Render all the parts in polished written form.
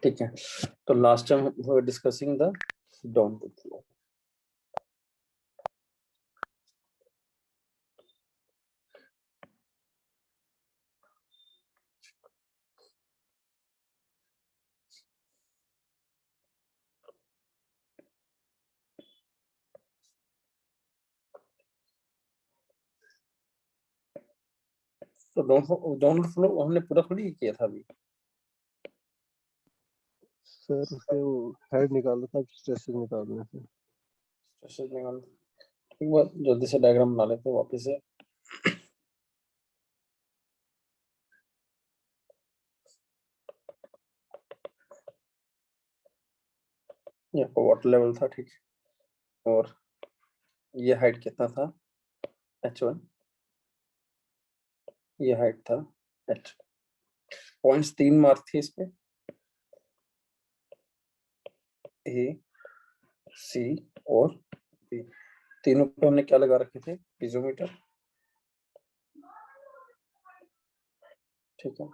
ठीक है, तो last time we were discussing the downward flow. तो डाउनवर्ड फ्लो हमने पूरा थोड़ी किया था अभी सर। उसके वो हेड निकालना था, स्ट्रेसेस निकालने थे। स्ट्रेसेस निकाल, एक बार जल्दी से डायग्राम बना लेते हैं वापस से। यहाँ पर वाटर लेवल था, ठीक है, और ये हाइट कितना था h1, ये हाइट था h। पॉइंट्स 3 मार्क थे इस पे, ए सी और बी, तीनों पे हमने क्या लगा रखे थे, पीजोमीटर। ठीक है,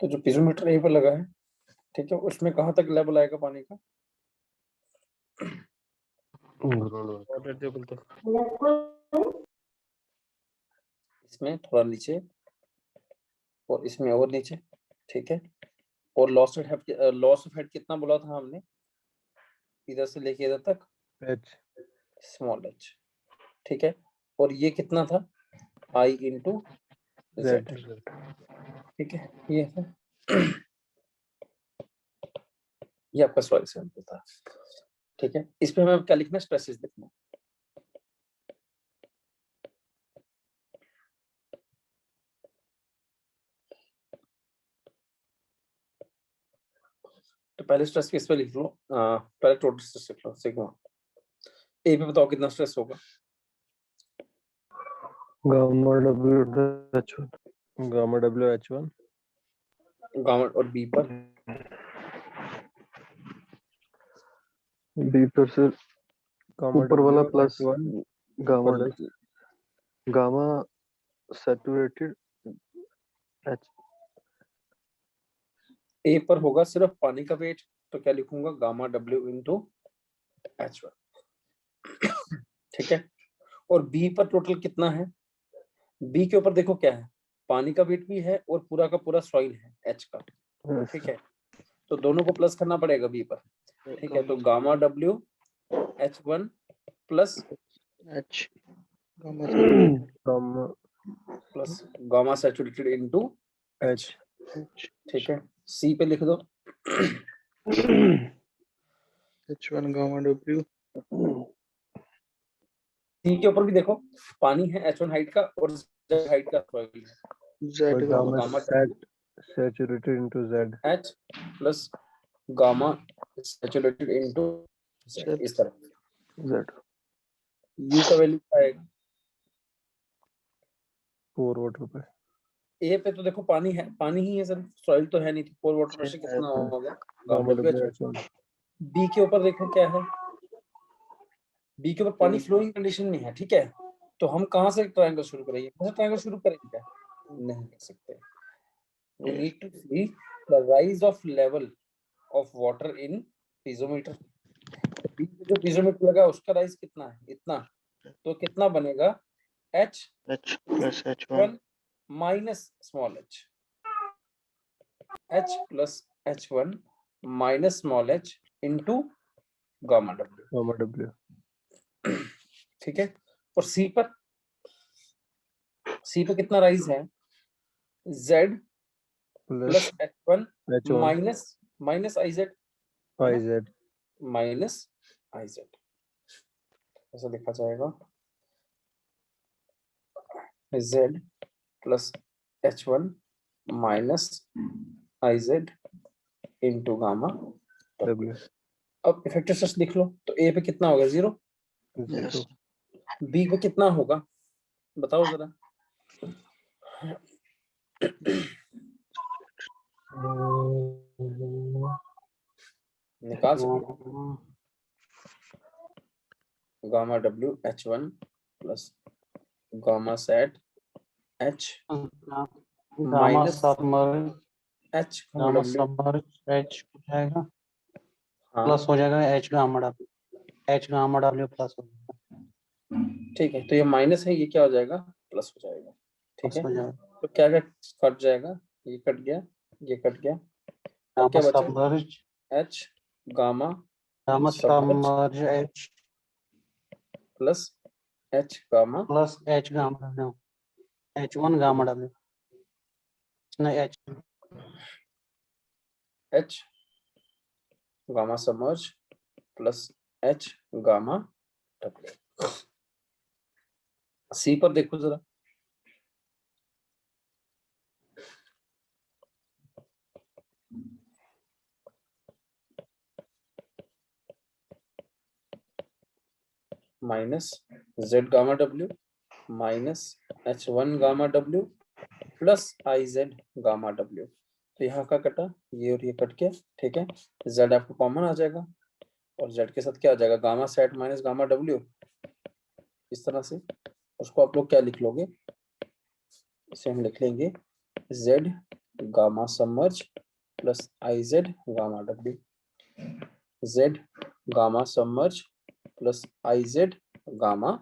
तो जो पीजोमीटर यहीं पर लगा है, ठीक है, उसमें कहाँ तक लेवल आएगा पानी का, वाटर टेबल तक, इसमें थोड़ा नीचे और इसमें और नीचे। ठीक है, और लॉस ऑफ हेड कितना बोला था हमने, इधर से लेके इधर तक एच, स्मॉल एच। ठीक है, और ये कितना था, आई इंटू जेड। ठीक है, ये है ये आपका सॉइल सैंपल था। ठीक है, इस पे हमें क्या लिखना है, स्ट्रेसेस लिखना है। तो पहले स्ट्रेस किस पे लिख लो, पहले टोटल स्ट्रेस लिख लो, सिग्मा। ए पे बताओ कितना स्ट्रेस होगा, gamma W H one, gamma W H one, gamma, और बी पर बी पर से ऊपर वाला plus gamma gamma saturated H. A पर होगा सिर्फ पानी का वेट, तो क्या लिखूंगा, गामा डब्ल्यू इंटू h1। ठीक है, और बी पर टोटल कितना है, बी के ऊपर देखो क्या है, पानी का वेट भी है और पूरा का पूरा सॉइल है एच का। ठीक है, तो दोनों को प्लस करना पड़ेगा बी पर। ठीक है, तो gamma W h1 plus H gamma plus gamma saturated into H. ठीक है, सी पे लिख दो H1 गामा डब्ल्यू, सी के ऊपर भी देखो पानी है h1 हाइट का और z हाइट का सॉइल है, Z gamma gamma saturated into Z, h plus gamma saturated into z, इस तरह। जेड u का वैल्यू क्या आएगा, 4 वाटर पे। ए पे तो देखो पानी है, पानी ही है सर, सॉइल तो है नहीं, तो 4 वाटर प्रेशर कितना हो गया, gamma gamma W W. H one B के ऊपर देखो क्या है, बी के ऊपर पानी फ्लोइंग कंडीशन में है। ठीक है, तो हम कहाँ से ट्रायंगल शुरू करेंगे, कौन सा ट्रायंगल शुरू करेंगे, क्या नहीं कर सकते। we need to see the rise of level of water in piezometer। B पे जो piezometer लगा है उसका राइज कितना है, इतना, तो कितना बनेगा, h H plus H1 1 minus small h plus h1 minus small h into gamma W. Gamma W ठीक है, और सी पे कितना राइज है, z plus h1 H1 minus minus iz है ना, IZ माइनस iz, ऐसा लिखा जाएगा, z plus h1 minus iz into gamma. W अब इफेक्टिव स्ट्रेस लिख लो, तो ए पे कितना होगा, 0, यस बी पे कितना होगा बताओ जरा, निकाल सकते हो, gamma W H1 plus gamma sat H gamma minus submerge H gamma gamma W. Submerge H हो जाएगा हाँ प्लस हो जाएगा एच गामा डब्ल्यू प्लस हो जाएगा ठीक है, तो ये माइनस है, ये क्या हो जाएगा, प्लस हो जाएगा। ठीक प्लस है, हो जाएगा तो क्या क्या कट जाएगा, ये कट गया, ये कट गया, अब गामा क्या बचा, submerge H gamma gamma submerge submerge H plus H gamma plus H gamma W H1 gamma W नहीं H H gamma submerge plus H gamma W. C पर देखो जरा, minus Z gamma W minus H1 gamma W plus IZ gamma W. तो यहाँ का कटा, ये और ये कट गया। ठीक है, Z आपको कॉमन आ जाएगा और Z के साथ क्या आ जाएगा, gamma sat minus gamma W, इस तरह से। उसको आप लोग क्या लिख लोगे, इसे हम लिख लेंगे Z gamma submerge plus IZ gamma W, Z gamma submerge plus IZ gamma.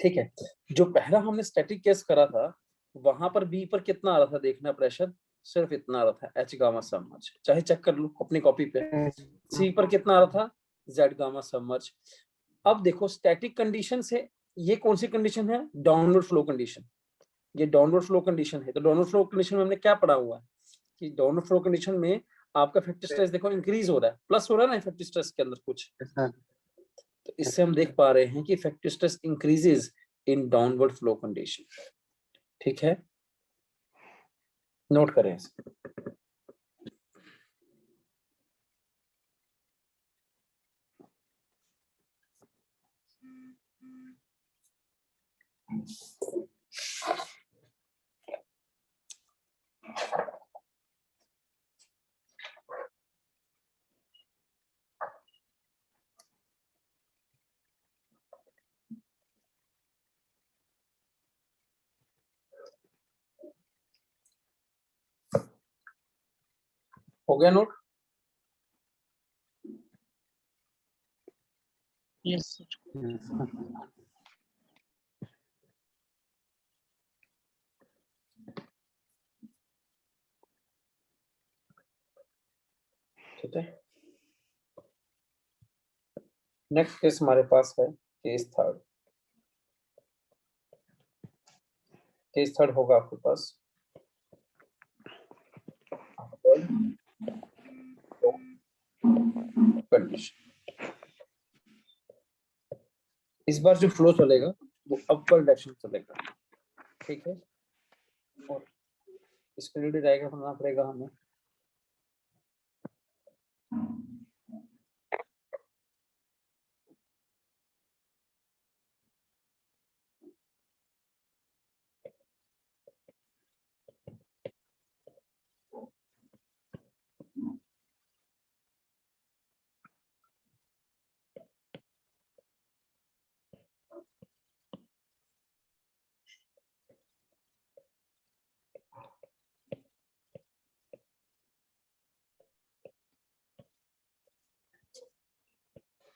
ठीक है, जो पहला हमने स्टैटिक केस करा था वहां पर बी पर कितना आ रहा था देखना, प्रेशर सिर्फ इतना आ रहा था, H गामा सबमर्ज, चाहे चेक कर लो अपनी कॉपी पे। सी पर कितना आ रहा था, Z गामा सबमर्ज। अब देखो स्टैटिक कंडीशन से ये कौन सी कंडीशन है, डाउनवर्ड फ्लो कंडीशन। ये डाउनवर्ड फ्लो कंडीशन है, तो डाउनवर्ड फ्लो कंडीशन में हमने क्या पढ़ा हुआ है कि डाउनवर्ड फ्लो कंडीशन में आपका इफेक्टिव स्ट्रेस देखो इंक्रीज हो रहा है, प्लस हो रहा है ना इफेक्टिव स्ट्रेस के अंदर कुछ। तो इससे हम देख पा रहे हैं कि effective stress increases in downward flow condition. ठीक है, नोट करें इसे। हो गया नोट? यस ठीक है, नेक्स्ट केस हमारे पास है केस थर्ड। केस थर्ड होगा आपके पास कंडीशन। इस बार जो फ्लो चलेगा वो अपवर्ड डायरेक्शन चलेगा। ठीक है, और इसके लिए डायग्राम बनाना पड़ेगा हमें।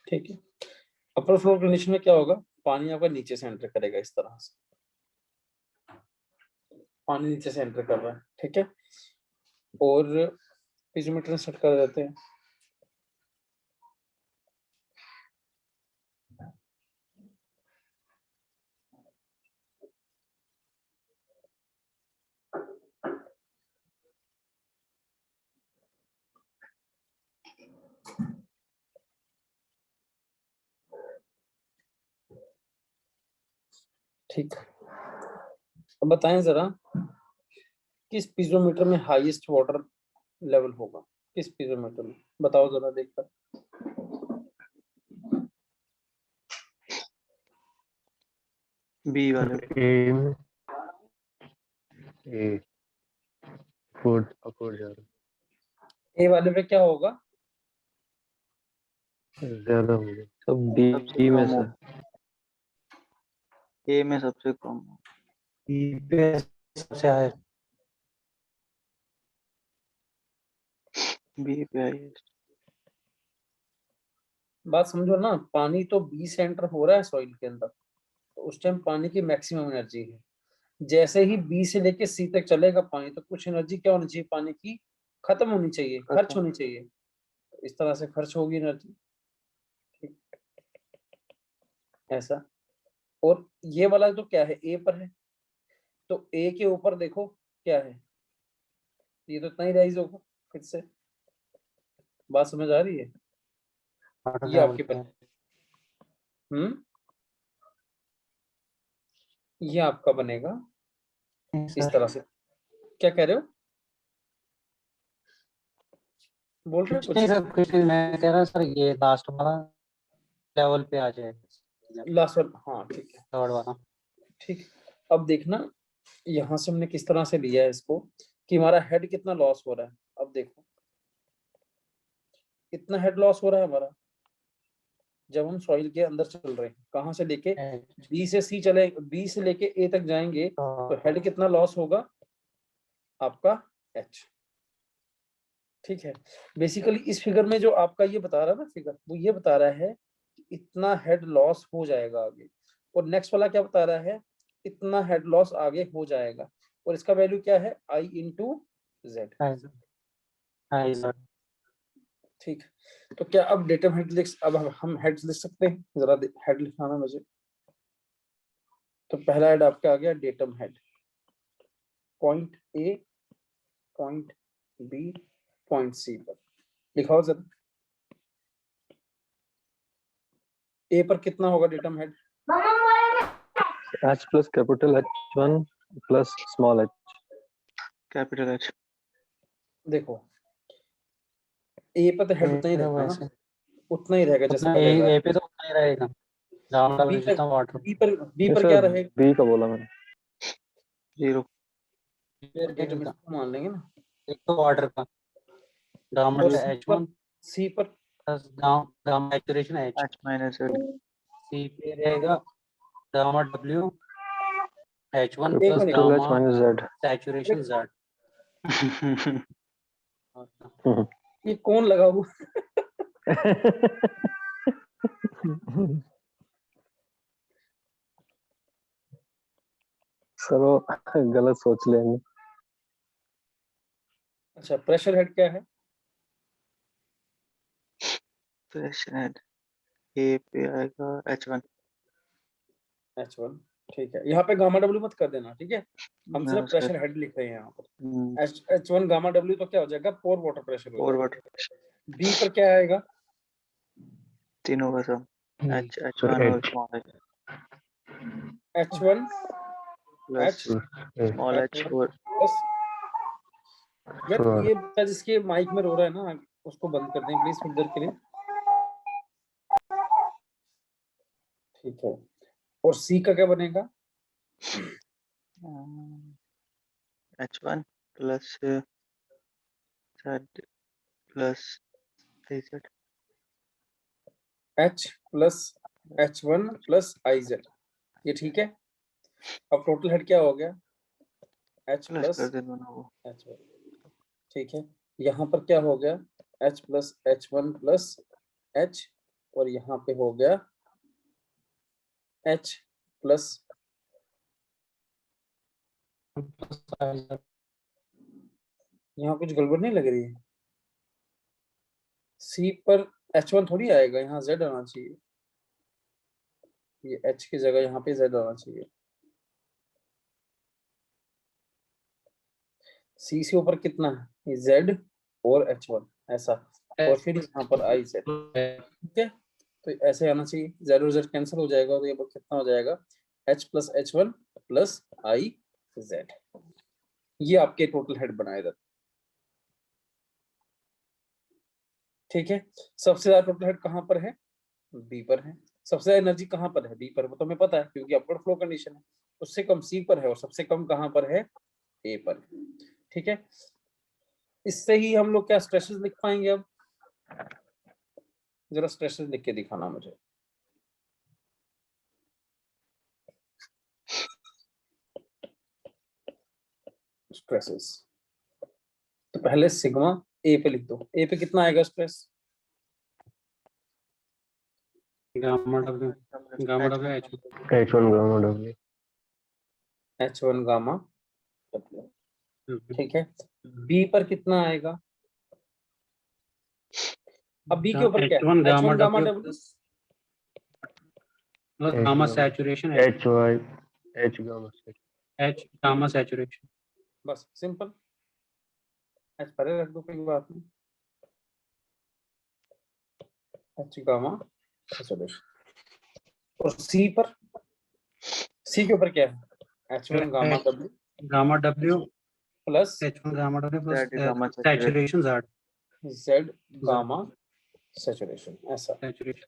ठीक है, अपर फ्लो कंडीशन में क्या होगा, पानी आपका नीचे से एंटर करेगा, इस तरह से पानी नीचे से एंटर कर रहा है। ठीक है, और पिजोमीटर सेट कर देते हैं। ठीक, अब बताएं जरा किस पिजोमीटर में हाईएस्ट वाटर लेवल होगा, किस पिजोमीटर में, बताओ जरा देखकर। बी वाले ए में ए अपवर्ड जा रहा ए वाले पे क्या होगा, ज्यादा हो गया सब सबसे डी में कम से। हो, ए में सबसे कम हो, बी पे सबसे हाईएस्ट। बी पे हाईएस्ट। बात समझो ना, पानी तो बी से एंटर हो रहा है सॉइल के अंदर, तो उस टाइम पानी की मैक्सिमम एनर्जी है। जैसे ही बी से लेके सी तक चलेगा पानी, तो कुछ एनर्जी क्या होनी चाहिए, पानी की खत्म होनी चाहिए, खर्च खत्म। होनी चाहिए। तो इस तरह से खर्च होगी एनर्जी, ठीक, ऐसा। और ये वाला तो क्या है, ए पर है, तो ए के ऊपर देखो क्या है, ये तो इतना ही राइज होगा फिर से। बात समझ आ रही है? वाटर ये लेवल आपके पे पर, ये आपका बनेगा है इस सर। तरह से। क्या कह रहे हो, बोल रहे हो कुछ नहीं कुछ? सर, कुछ नहीं, मैं कह रहा सर ये लास्ट वाला लेवल पे आ जाएगा, लास्ट वन, हाँ ठीक है, थर्ड वाला। ठीक। अब देखना, यहां से हमने किस तरह से लिया है इसको, कि हमारा हेड कितना लॉस हो रहा है। अब देखो कितना हेड लॉस हो रहा है हमारा, जब हम सॉइल के अंदर चल रहे हैं, कहां से लेके बी से सी चले, बी से लेके ए तक जाएंगे, तो हेड कितना लॉस होगा आपका, एच। ठीक है, बेसिकली इस फिगर में जो आपका ये बता रहा है ना फिगर, वो ये बता रहा है कि इतना हेड लॉस हो जाएगा आगे। और नेक्स्ट वाला क्या बता रहा है, इतना हेड लॉस आगे हो जाएगा, और इसका वैल्यू क्या है, आई इंटू जेड। High sir. ठीक, तो क्या अब डेटम हेड लिख, अब हम हेड्स लिख सकते हैं, जरा हेड लिखाना मुझे। तो पहला हेड आपका आ गया datum head, point A, point B, point C पर। लिखाओ जरा, ए पर कितना होगा datum head, H plus capital H1 plus small h। Capital H. देखो ए पर तो हेड उतना ही रहेगा ना, वैसे उतना ही रहेगा जैसे उतना पहले रहा ए है। पे तो उतना ही रहेगा, गामा बी लेवल पर जितना वाटर। बी ये पर सर क्या रहेगा, बी का बोला मैंने। 0। डेटम हेड को मान लेंगे ना। एक तो वाटर का गामा और H1 सी पर plus gamma saturation H। H minus Z. C पे रहेगा गामा W H1 एक plus minute, capital H gamma minus Z। Saturation Z। ये कौन लगा हुआ, सर वो गलत सोच लेंगे। अच्छा प्रेशर हेड क्या है, प्रेशर हेड ए पे आएगा H1। H1। ठीक है, यहाँ पे गामा डब्ल्यू मत कर देना, ठीक है, हम ना सिर्फ सर। प्रेशर हेड लिख रहे हैं यहाँ पर। H1 गामा डब्ल्यू तो क्या हो जाएगा, पोर वाटर प्रेशर हो और जाएगा। वाटर प्रेशर बी पर क्या आएगा, तीनों का सम एच सर H1 और H small H H1 plus H small H H1 और प्लस। यार सर ये बच्चा जिसके माइक में रो रहा है ना, उसको बंद कर दें प्लीज थोड़ी देर के लिए। ठीक है, और सी का क्या बनेगा, H1 plus Z plus AZ। H plus H1 plus IZ। ये ठीक है। अब टोटल हेड क्या हो गया, H प्लस प्लस कर देना ना वो। H1। ठीक है, यहाँ पर क्या हो गया, H plus H1 plus H, और यहाँ पे हो गया H प्लस, यहाँ कुछ गड़बड़ नहीं लग रही है, C पर H1 थोड़ी आएगा, यहाँ Z आना चाहिए, ये H की जगह यहाँ पे Z आना चाहिए। C से ऊपर कितना है, ये Z और H1 ऐसा, और फिर यहाँ पर IZ। ठीक है, तो ऐसे आना चाहिए, Z और Z कैंसिल हो जाएगा, तो ये कितना हो जाएगा, H plus H1 plus IZ। ये आपके टोटल हेड बनाएगा। ठीक है, सबसे ज्यादा टोटल हेड कहाँ पर है, बी पर है। सबसे ज्यादा एनर्जी कहाँ पर है, बी पर, वो तो हमें पता है क्योंकि अपवर्ड फ्लो कंडीशन है। उससे कम सी पर है, और सबसे कम कहाँ पर है, ए पर। ठीक है, इससे ही हम लोग क्या स्ट्रेसेस लिख पाएंगे अब, जरा स्ट्रेसेस लिख के दिखाना मुझे। स्ट्रेसेस तो पहले सिग्मा ए पे लिख दो। ए पे कितना आएगा stress? Gamma W H H1 gamma W. H1 gamma W, ठीक है। बी पर कितना आएगा? अब बी के ऊपर क्या है? H1 H1 gamma W W plus gamma saturation HY H gamma saturation. H gamma saturation. बस सिंपल। एच पहले रख दो, कोई बात नहीं। H gamma saturation. और सी पर, सी के ऊपर क्या है? H1 gamma W gamma W plus H1 gamma W plus Z gamma saturation Z Z gamma saturation, ऐसा, सैचुरेशन।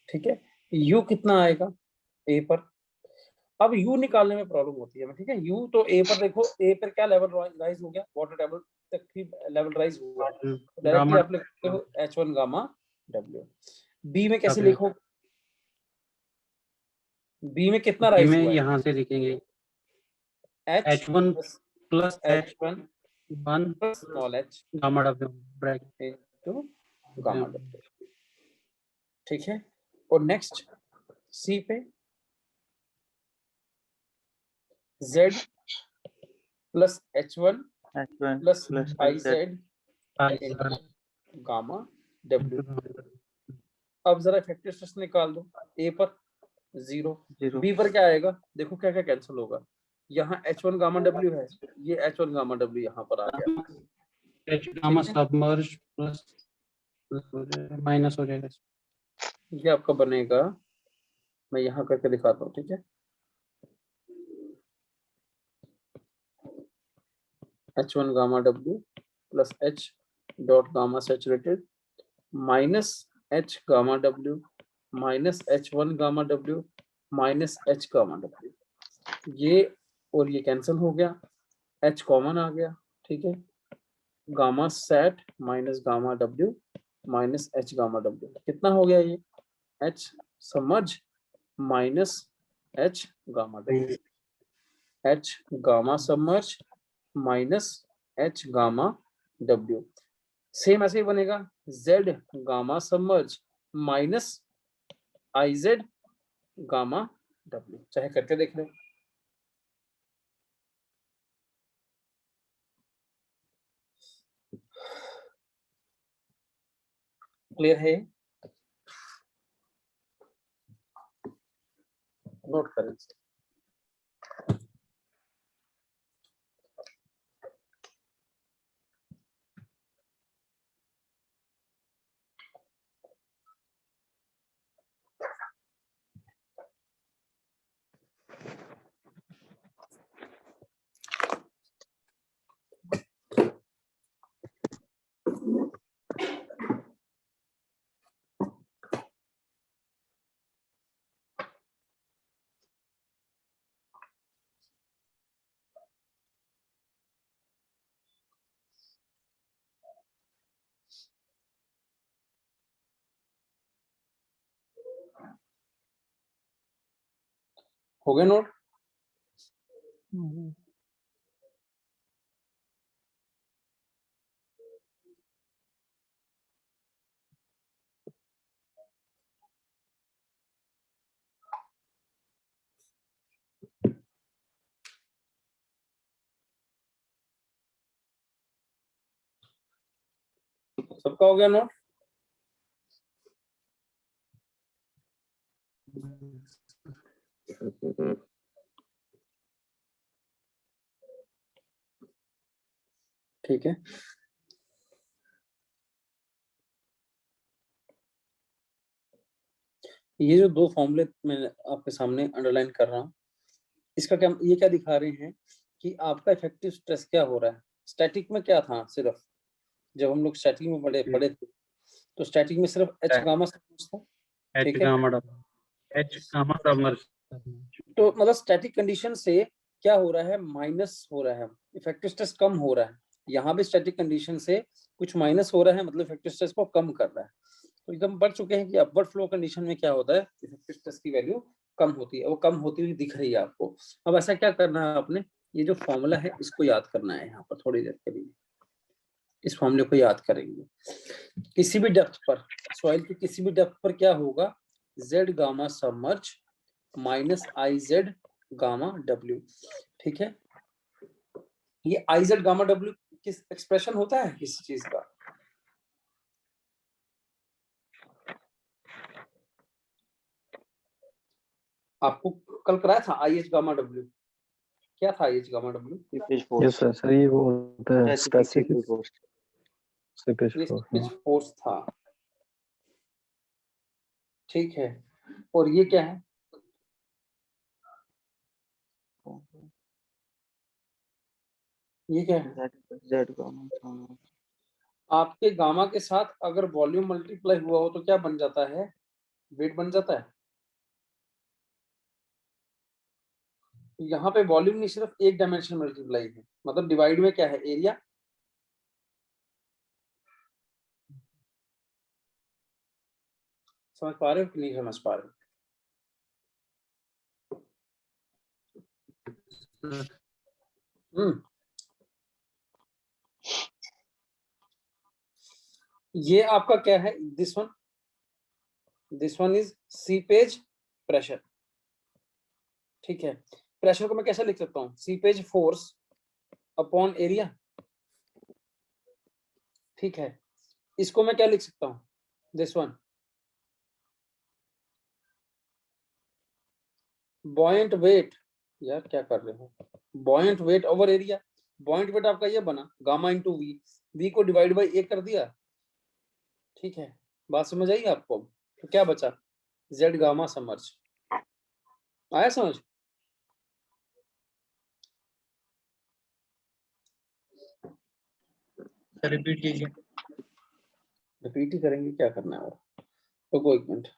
ठीक है। U कितना आएगा ए पर? अब U निकालने में प्रॉब्लम होती है, ठीक है। U तो ए पर देखो, ए पर क्या लेवल राइज हो गया, वाटर टेबल तक ही लेवल राइज हुआ है। डायरेक्टली आप लिखते हो H1 गामा W। बी में कैसे लिखो? बी में कितना राइज हुआ है? यहाँ से लिखेंगे H1 plus H1 1 plus small h gamma W bracket into gamma W, ठीक है। और नेक्स्ट सी पे Z plus H1 H1 plus plus IZ gamma W। अब जरा इफेक्टिव स्ट्रेस निकाल दो। ए पर 0, 0 बी पर क्या आएगा? देखो क्या क्या कैंसिल होगा। यहाँ H1 गामा W है, ये H1 गामा W यहाँ पर आ गया। H gamma submerge plus minus हो जाएगा। ये आपका बनेगा, मैं यहाँ करके दिखाता हूँ, ठीक है। H1 gamma W plus H dot gamma saturated minus H gamma W minus H1 gamma W minus H gamma W। ये और ये कैंसिल हो गया, H कॉमन आ गया, ठीक है। Gamma sat minus gamma W minus H gamma W कितना हो गया? ये H submerge minus H gamma W, H gamma submerge minus H gamma W। Same ऐसे ही बनेगा, Z gamma submerge minus IZ gamma W। चाहे करके देख लें। क्लियर है? नोट करें। हो गया नोट? सबका हो गया नोट? ठीक है। ये जो दो फॉर्मूले मैं आपके सामने अंडरलाइन कर रहा हूँ, इसका क्या, ये क्या दिखा रहे हैं कि आपका इफेक्टिव स्ट्रेस क्या हो रहा है। स्टैटिक में क्या था, सिर्फ जब हम लोग स्टैटिक में पढ़े थे तो स्टैटिक में सिर्फ H गामा सबमर्ज था, ठीक है। H gamma submerge. तो मतलब स्टैटिक कंडीशन से क्या हो रहा है, माइनस हो रहा है, इफेक्टिव स्ट्रेस कम हो रहा है। यहाँ भी स्टैटिक कंडीशन से कुछ माइनस हो रहा है, मतलब इफेक्टिव स्ट्रेस को कम कर रहा है। तो एकदम बढ़ चुके हैं कि अपवर्ड फ्लो कंडीशन में क्या होता है, इफेक्टिव स्ट्रेस की वैल्यू कम होती है, वो कम होती हुई दिख रही है आपको। अब ऐसा क्या करना है आपने, ये जो फॉर्मूला है इसको याद करना है यहाँ पर थोड़ी देर के लिए, इस फॉर्मूले को याद करेंगे। किसी भी डेप्थ पर, सॉइल की किसी भी डेप्थ पर क्या होगा, Z gamma submerge minus I Z gamma W. ठीक है, ये आई जेड गामा डब्ल्यू किस एक्सप्रेशन होता है किसी चीज का, आपको कल कराया था आई एच गामा डब्ल्यू, क्या था I H gamma W, seepage yes force, sir ये वो होता है स्पेसिफिक स्पेसिफिक फोर्स। सीपेज ये फोर्स। फोर्स था। ठीक है, और ये क्या है, ये क्या है, जेड गामा। आपके गामा के साथ अगर वॉल्यूम मल्टीप्लाई हुआ हो तो क्या बन जाता है, वेट बन जाता है। यहाँ पे वॉल्यूम नहीं, सिर्फ एक डायमेंशन मल्टीप्लाई है, मतलब डिवाइड में क्या है, एरिया। समझ पा रहे हो कि नहीं समझ पा रहे हो? ये आपका क्या है, this one is seepage pressure. ठीक है, प्रेशर को मैं कैसे लिख सकता हूँ, सीपेज फोर्स अपॉन एरिया। ठीक है, इसको मैं क्या लिख सकता हूँ, दिस वन बॉयंट वेट, यार क्या कर रहे हो, buoyant weight over area. Buoyant weight आपका ये बना गामा इंटू वी, वी को डिवाइड बाई ए कर दिया। ठीक है, बात समझ आई आपको। तो क्या बचा, जेड गामा समर्ज, आया समझ। रिपीट कीजिए। रिपीट ही करेंगे, क्या करना है और, तो कोई एक मिनट।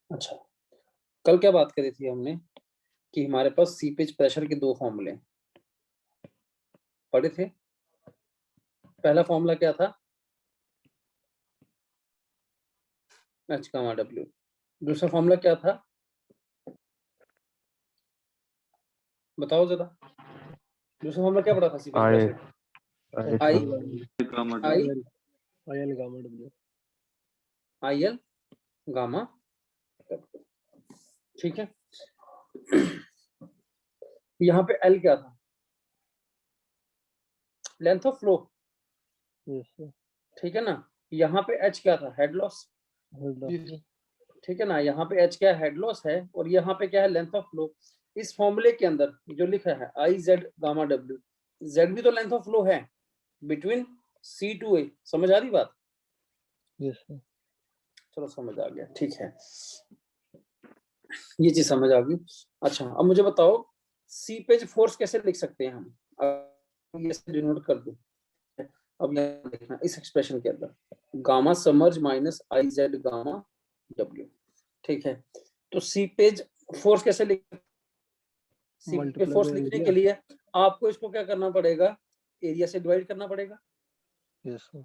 अच्छा, कल क्या बात करी थी हमने कि हमारे पास सीपेज प्रेशर के दो फॉर्मूले पढ़े थे। पहला फॉर्मूला क्या था, एच गामा डब्ल्यू। दूसरा फॉर्मूला क्या था, बताओ जरा, दूसरा फॉर्मूला क्या पढ़ा था seepage I pressure, I I IL gamma W. I L gamma. ठीक है, यहाँ पे एल क्या था, length of flow. Yes sir. ठीक है ना, यहाँ पे एच क्या था, हेड लॉस। ठीक है ना, यहाँ पे एच क्या हेड लॉस है, और यहाँ पे क्या है, लेंथ ऑफ फ्लो। इस फॉर्मूले के अंदर जो लिखा है आई जेड गामा डब्ल्यू, जेड भी तो लेंथ ऑफ फ्लो है बिटवीन सी टू ए। समझ आ रही बात, यस सर। चलो समझ आ गया। ठीक है, ये चीज समझ आ गई। अच्छा, अब मुझे बताओ सीपेज फोर्स कैसे लिख सकते हैं हम, ये डिनोट कर दो। अब यहाँ देखना इस एक्सप्रेशन के अंदर, gamma submerge minus I Z gamma W. ठीक है, तो सीपेज फोर्स कैसे लिख, सीपेज फोर्स लिखने के लिए आपको इसको क्या करना पड़ेगा, एरिया से डिवाइड करना पड़ेगा। Yes sir.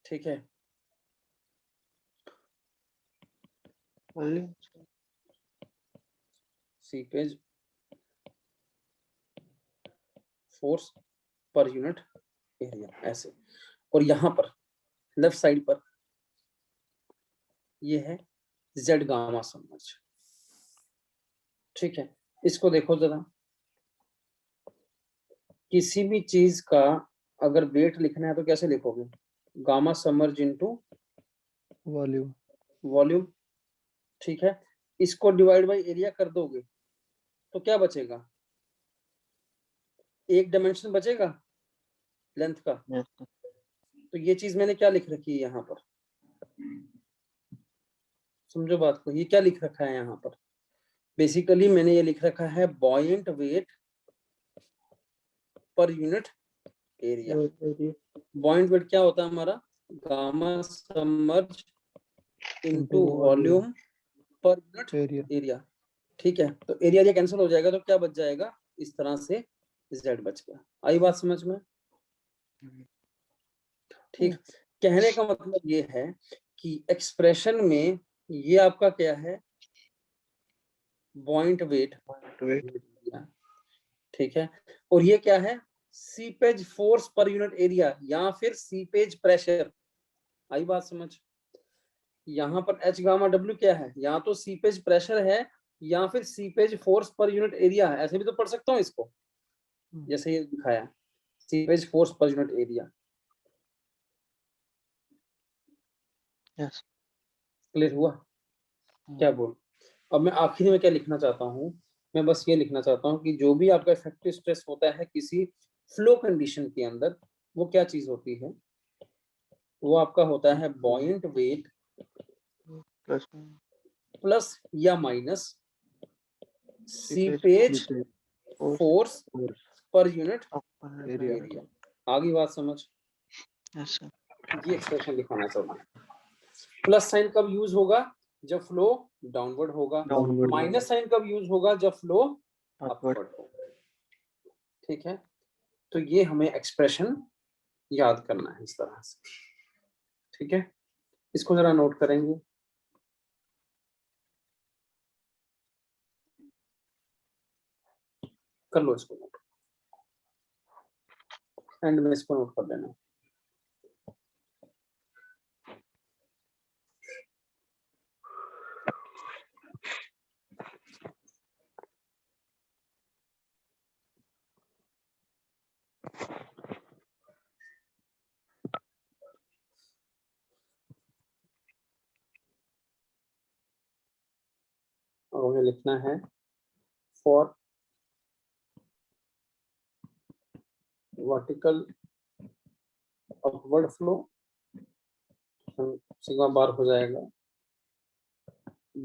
ठीक है, seepage force per unit area ऐसे, और यहाँ पर लेफ्ट साइड पर ये है जेड गामा समर्ज। ठीक है, इसको देखो जरा, किसी भी चीज का अगर वेट लिखना है तो कैसे लिखोगे, गामा समर्ज इनटू वॉल्यूम। वॉल्यूम। ठीक है, इसको डिवाइड बाय एरिया कर दोगे तो क्या बचेगा, एक डायमेंशन बचेगा लेंथ का। तो ये चीज मैंने क्या लिख रखी है यहाँ पर, समझो बात को, ये क्या लिख रखा है यहाँ पर, बेसिकली मैंने ये लिख रखा है buoyant weight per unit area. Buoyant weight क्या होता है हमारा, gamma submerge into volume per unit area. ठीक है, तो एरिया कैंसिल हो जाएगा तो क्या बच जाएगा, इस तरह से z बच गया। आई बात समझ में? ठीक, कहने का मतलब ये है कि एक्सप्रेशन में ये आपका क्या है, पॉइंट वेट, ठीक है, और ये क्या है, seepage force per unit area या फिर सीपेज प्रेशर। आई बात समझ? यहाँ पर एच गामा डब्ल्यू क्या है, या तो सीपेज प्रेशर है या फिर seepage force per unit area है, ऐसे भी तो पढ़ सकता हूँ इसको, जैसे ये दिखाया seepage force per unit area. Yes clear हुआ? क्या बोल, अब मैं आखिरी में क्या लिखना चाहता हूँ, मैं बस ये लिखना चाहता हूँ कि जो भी आपका इफेक्टिव स्ट्रेस होता है किसी फ्लो कंडीशन के अंदर, वो क्या चीज होती है, वो आपका होता है बॉयंट वेट प्लस प्लस या minus seepage force per unit area. आगे बात समझ? यस सर ये एक्सप्रेशन दिखाना चाहता हूँ। प्लस साइन कब यूज होगा, जब फ्लो डाउनवर्ड होगा, माइनस साइन कब यूज होगा, जब फ्लो अपवर्ड होगा। ठीक है, तो ये हमें एक्सप्रेशन याद करना है इस तरह से। ठीक है, इसको जरा नोट करेंगे। कर लो इसको नोट, एंड में इसको नोट कर लेना। और हमें लिखना है for vertical upward flow, sigma bar हो जाएगा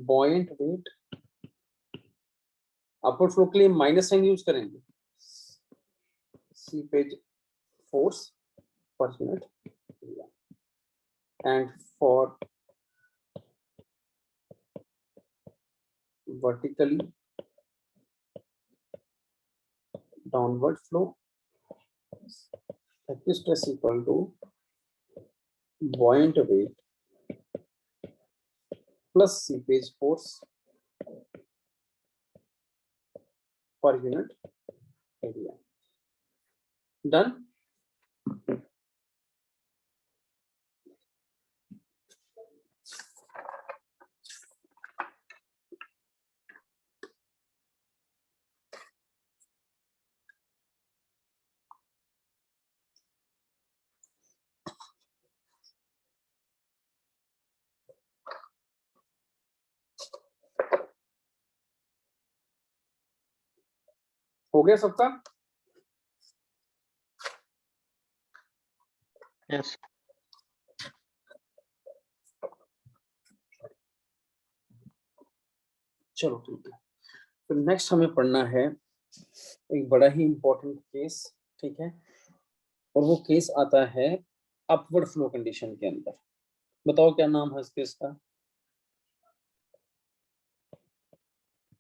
बॉयंट वेट, अपवर्ड फ्लो के लिए माइनस साइन यूज करेंगे, seepage force per unit area, and for vertically downward flow, effective stress equal to buoyant weight plus seepage force per unit area. Done? हो गया सबका? Yes चलो ठीक है, तो नेक्स्ट हमें पढ़ना है एक बड़ा ही इंपॉर्टेंट केस। ठीक है, और वो केस आता है अपवर्ड फ्लो कंडीशन के अंदर। बताओ क्या नाम है इस केस का?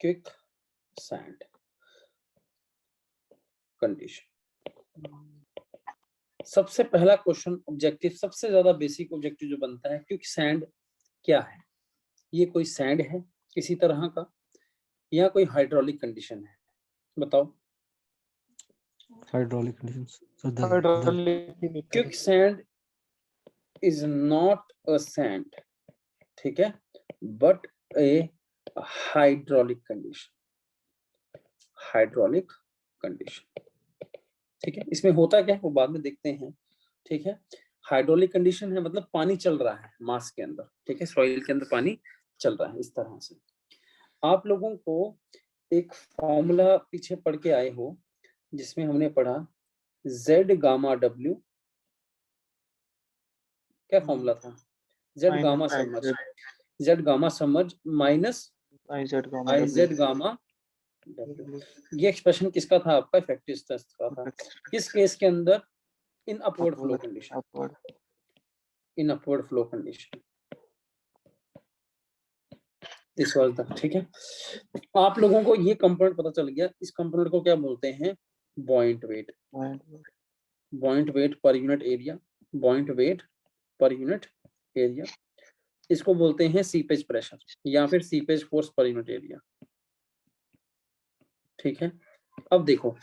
Quick sand condition. सबसे पहला क्वेश्चन ऑब्जेक्टिव, सबसे ज्यादा बेसिक ऑब्जेक्टिव जो बनता है, क्विक सैंड क्या है? ये कोई सैंड है किसी तरह का या कोई हाइड्रोलिक कंडीशन है? बताओ। Hydraulic conditions. Quick sand is not a sand, ठीक है, but A hydraulic condition. Hydraulic condition, ठीक है, इसमें होता क्या है वो बाद में देखते हैं। ठीक है, हाइड्रोलिक कंडीशन है मतलब पानी चल रहा है मास के अंदर, ठीक है, सॉइल के अंदर पानी चल रहा है इस तरह से। आप लोगों को एक फॉर्मूला पीछे पढ़ के आए हो जिसमें हमने पढ़ा Z गामा W, क्या फॉर्मूला था? Z gamma submerge, Z gamma submerge minus IZ gamma W। ये एक्सप्रेशन किसका था? आपका इफेक्टिव स्ट्रेस का था। किस केस के अंदर? in upward flow condition. Upward. In upward flow condition. This was the, ठीक है। आप लोगों को ये कंपोनेंट पता चल गया। इस कंपोनेंट को क्या बोलते हैं? buoyant weight. buoyant weight per unit area. buoyant weight per unit area. इसको बोलते हैं सीपेज प्रेशर या फिर seepage force per unit area. ठीक है। अब देखो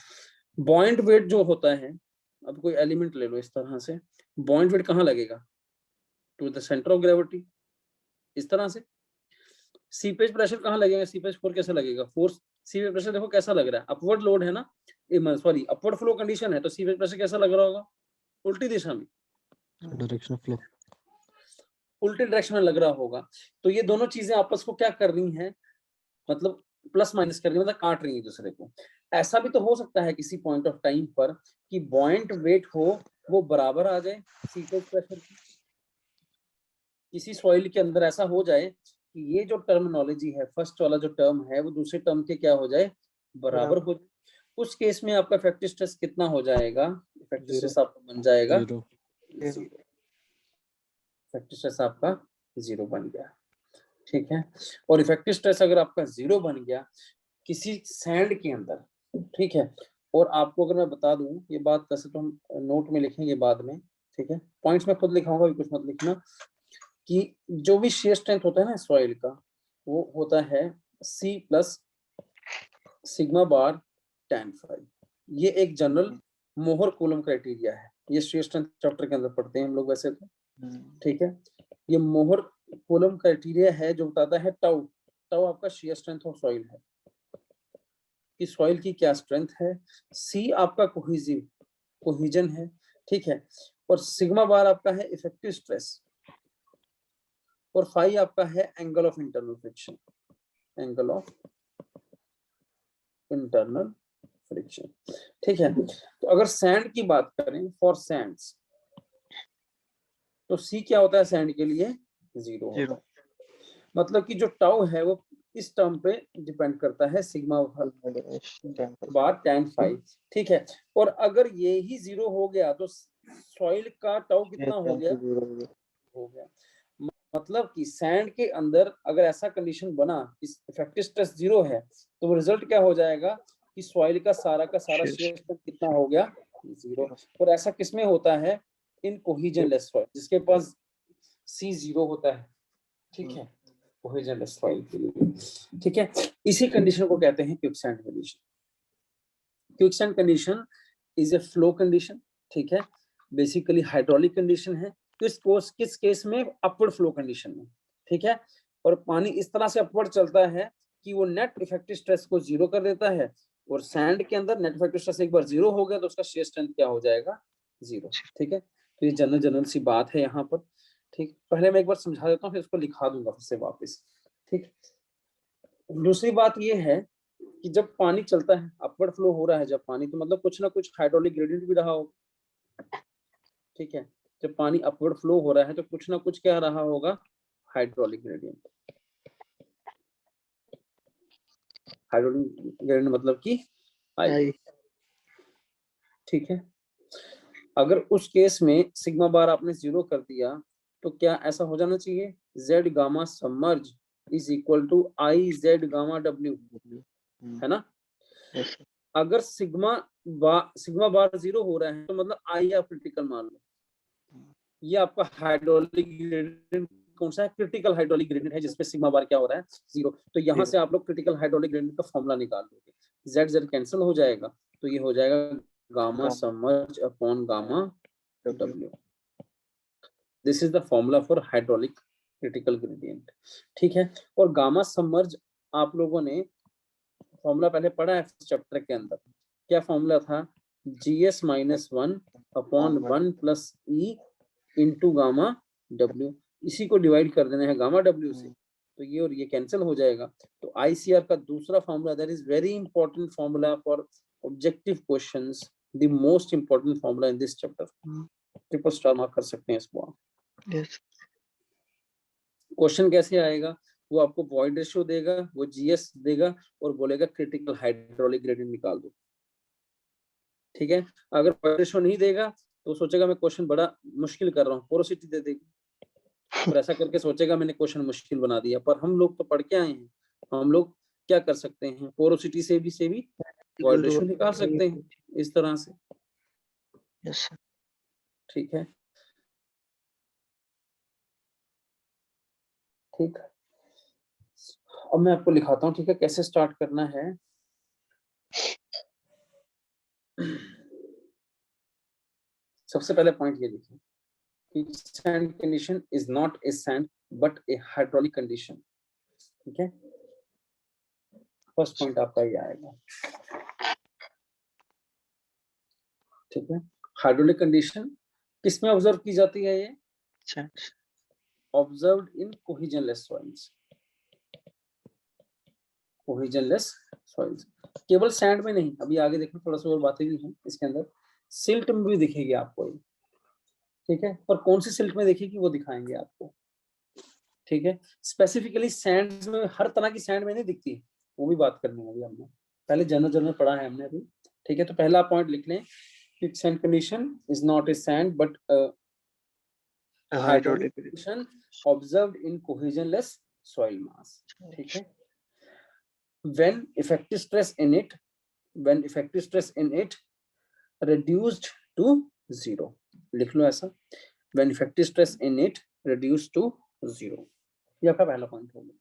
buoyant weight जो होता है, अब कोई एलिमेंट ले लो इस तरह से, buoyant weight कहाँ लगेगा? To the centre of gravity, इस तरह से। सीपेज प्रेशर कहाँ लगेगा? सीपेज फोर्स कैसे लगेगा? फोर्स सीपेज प्रेशर देखो कैसा लग रहा है, अपवर्ड लोड है ना, सॉरी अपवर्ड फ्लो कंडीशन है, तो सीपेज प्रेशर कैसा लग रहा होगा? उल्टी दिशा में, डायरेक्शन फ्लो, उल्टी डायरेक्शन में लग रहा होगा। तो ये दोनों चीजें आपस को क्या कर रही हैं, मतलब प्लस माइनस कर रही है, मतलब काट रही है दूसरे को। ऐसा भी तो हो सकता है किसी पॉइंट ऑफ टाइम पर कि buoyant weight हो वो बराबर आ जाए सीपेज प्रेशर की। किसी सॉइल के अंदर ऐसा हो जाए कि ये जो टर्मिनोलॉजी है, फर्स्ट वाला जो टर्म है वो दूसरे टर्म के क्या हो जाए? बराबर हो जाए। उस केस में आपका इफेक्टिव स्ट्रेस कितना हो जाएगा? इफेक्टिव स्ट्रेस आपका बन जाएगा 0। इफेक्टिव स्ट्रेस आपका 0 बन गया। ठीक है। और इफेक्टिव स्ट्रेस अगर आपका 0 बन गया किसी सैंड के अंदर, ठीक है, और आपको अगर मैं बता दूं, ये बात वैसे तो हम नोट में लिखेंगे बाद में, ठीक है, पॉइंट्स में खुद लिखाऊंगा, कुछ मत लिखना, कि जो भी शेयर स्ट्रेंथ होता है ना सॉइल का, वो होता है C plus sigma bar tan phi। ये एक जनरल मोहर कूलम क्राइटेरिया है। ये शेयर स्ट्रेंथ चैप्टर के अंदर पढ़ते हैं हम लोग वैसे तो, ठीक है। ये मोहर कूलम क्राइटेरिया है जो बताता है टाउ, टाउ आपका शेयर स्ट्रेंथ ऑफ सॉइल है कि सॉइल की क्या स्ट्रेंथ है। C आपका कोहिजन है, ठीक है, और सिग्मा बार आपका है इफेक्टिव स्ट्रेस, और फाई आपका है angle of internal friction, angle of internal friction. ठीक है। तो अगर सैंड की बात करें, फॉर सैंड्स, तो C क्या होता है सैंड के लिए? 0 होता है। मतलब कि जो टाउ है वो इस टर्म पे डिपेंड करता है, सिग्मा बार tan phi। ठीक है। और अगर ये ही 0 हो गया तो सॉइल का टाउ कितना हो गया? हो गया। मतलब कि सैंड के अंदर अगर ऐसा कंडीशन बना, इस इफेक्टिव स्ट्रेस 0 है, तो वो रिजल्ट क्या हो जाएगा कि सॉइल का सारा शेयर स्ट्रेंथ कितना हो गया? 0। और ऐसा किसमें होता है? इन कोहिजनलेस सॉइल, जिसके पास C 0 होता है, ठीक है, कोहिजनलेस सॉइल के लिए। ठीक है। इसी कंडीशन को कहते हैं quicksand condition. Quicksand condition is a flow condition, ठीक है, बेसिकली हाइड्रोलिक कंडीशन है। किस केस में? अपवर्ड फ्लो कंडीशन में, ठीक है। और पानी इस तरह से अपवर्ड चलता है कि वो नेट इफेक्टिव स्ट्रेस को 0 कर देता है, और सैंड के अंदर नेट इफेक्टिव स्ट्रेस एक बार 0 हो गया तो उसका शेयर स्ट्रेंथ क्या हो जाएगा? 0। ठीक है। तो ये जनरल सी बात है यहाँ पर। ठीक, पहले मैं एक बार समझा देता हूँ फिर इसको लिखा दूंगा फिर से वापस। ठीक। दूसरी बात ये है कि जब पानी चलता है, अपवर्ड फ्लो हो रहा है जब पानी, तो मतलब कुछ ना कुछ हाइड्रोलिक ग्रेडियंट भी रहा होगा। ठीक है। जब पानी अपवर्ड फ्लो हो रहा है तो कुछ ना कुछ क्या रहा होगा? Hydraulic gradient. हाइड्रोलिक ग्रेडियंट मतलब कि आई। ठीक है। अगर उस केस में सिग्मा बार आपने 0 कर दिया तो क्या ऐसा हो जाना चाहिए? Z gamma submerge is equal to I Z gamma W, है ना। अगर सिग्मा बार 0 हो रहा है तो मतलब I आप क्रिटिकल मान लो। ये आपका हाइड्रोलिक ग्रेडियंट कौन सा है? क्रिटिकल हाइड्रोलिक ग्रेडियंट है, जिसपे सिग्मा बार क्या हो रहा है? 0। तो यहाँ से आप लोग क्रिटिकल हाइड्रोलिक ग्रेडियंट का फॉर्मूला निकाल लोगे। Z कैंसिल हो जाएगा, तो ये हो जाएगा gamma submerge upon gamma W। This is the formula for hydraulic critical gradient. ठीक है। और गामा सबमर्ज आप लोगों ने फॉर्मूला पहले पढ़ा है चैप्टर के अंदर। क्या फॉर्मूला था? GS minus 1 upon 1 plus E into gamma W। इसी को डिवाइड कर देना है गामा W से, तो ये और ये कैंसिल हो जाएगा। तो ICR का दूसरा formula, that is very important formula for objective questions, the most important formula in this chapter. Triple star mark कर सकते हैं इसको आप। क्वेश्चन कैसे आएगा? वो आपको वॉइड रेशियो देगा, वो GS देगा और बोलेगा क्रिटिकल हाइड्रोलिक ग्रेडियंट निकाल दो। ठीक है। अगर वॉइड रेशियो नहीं देगा तो सोचेगा मैं क्वेश्चन बड़ा मुश्किल कर रहा हूँ, पोरोसिटी दे देगी। और ऐसा करके सोचेगा मैंने क्वेश्चन मुश्किल बना दिया। पर हम लोग तो पढ़ के आए हैं, हम लोग क्या कर सकते हैं, पोरोसिटी से भी वॉइड रेशियो निकाल सकते हैं इस तरह से। Yes sir. ठीक है, ठीक। अब मैं आपको लिखाता हूँ, ठीक है, कैसे स्टार्ट करना है। सबसे पहले पॉइंट ये देखिए कि sand condition is not a sand but A hydraulic condition. ठीक है, फर्स्ट पॉइंट आपका ये आएगा। ठीक है, हाइड्रोलिक कंडीशन किसमें ऑब्जर्व की जाती है? ये ऑब्जर्व्ड इन कोहेजनलेस सॉइल्स। कोहेजनलेस सॉइल्स केवल सैंड में नहीं, अभी आगे देखो थोड़ा सा और बातें भी हैं इसके अंदर। सिल्ट में भी दिखेगी आपको ये, ठीक है, पर कौन सी सिल्ट में दिखेगी वो दिखाएंगे आपको। ठीक है, स्पेसिफिकली सैंड में हर तरह की सैंड में नहीं दिखती, वो भी बात करनी है अभी हमने। पहले जनरल जनरल पढ़ा है हमने अभी। ठीक है, तो पहला पॉइंट लिख लें कि sand condition is not a sand but hydraulic condition observed in cohesionless soil mass. ठीक है, when effective stress in it reduced to zero, लिख लो ऐसा, when effective stress in it reduced to zero, ये आपका पहला पॉइंट होगा,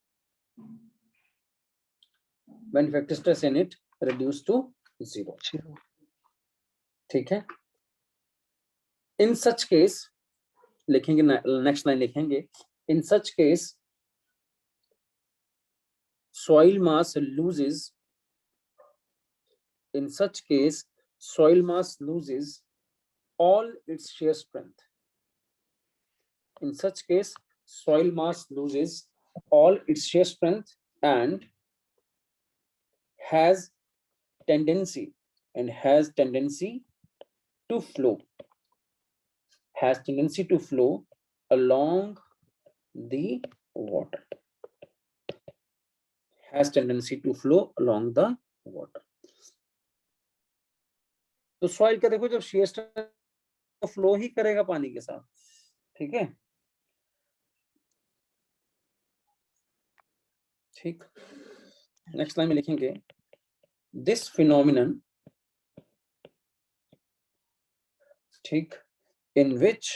when effective stress in it reduced to zero। ठीक है, in such case लिखेंगे, नेक्स्ट लाइन लिखेंगे, in such case soil mass loses, in such case soil mass loses all its shear strength, in such case soil mass loses all its shear strength and has tendency to flow, has tendency to flow along the water, has tendency to flow along the water। तो soil का देखो, जब shear strength तो flow ही करेगा पानी के साथ। ठीक है, ठीक। नेक्स्ट लाइन में लिखेंगे, दिस फिनोमिनन, ठीक, in which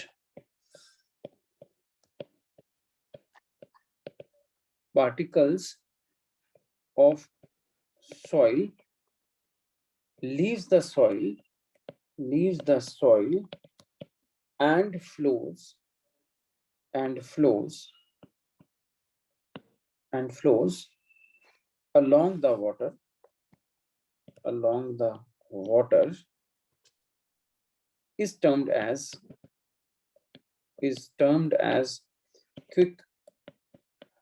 particles of soil leaves the soil and flows along the water is termed as quick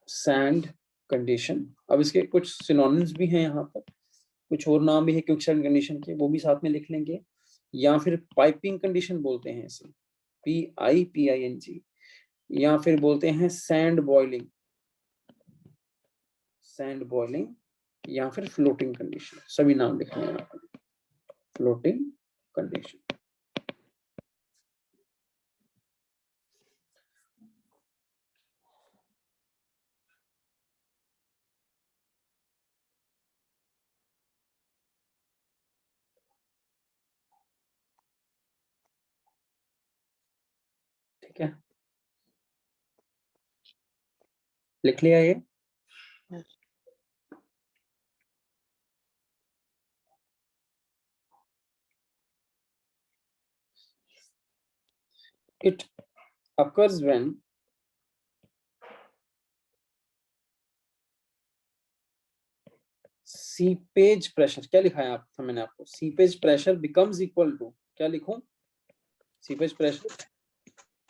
sand condition। अब इसके कुछ सिनोनिम्स भी हैं यहाँ पर, कुछ और नाम भी है क्विक सैंड कंडीशन के, वो भी साथ में लिख लेंगे। या फिर पाइपिंग कंडीशन बोलते हैं इसे, PIPING, या फिर बोलते हैं सैंड बॉइलिंग, या फिर फ्लोटिंग कंडीशन, सभी नाम लिखने हैं फ्लोटिंग कंडीशन। ठीक है, लिख लिया ये। It occurs when seepage pressure, क्या लिखा है आप, मैंने आपको seepage pressure becomes equal to, क्या लिखूं, seepage pressure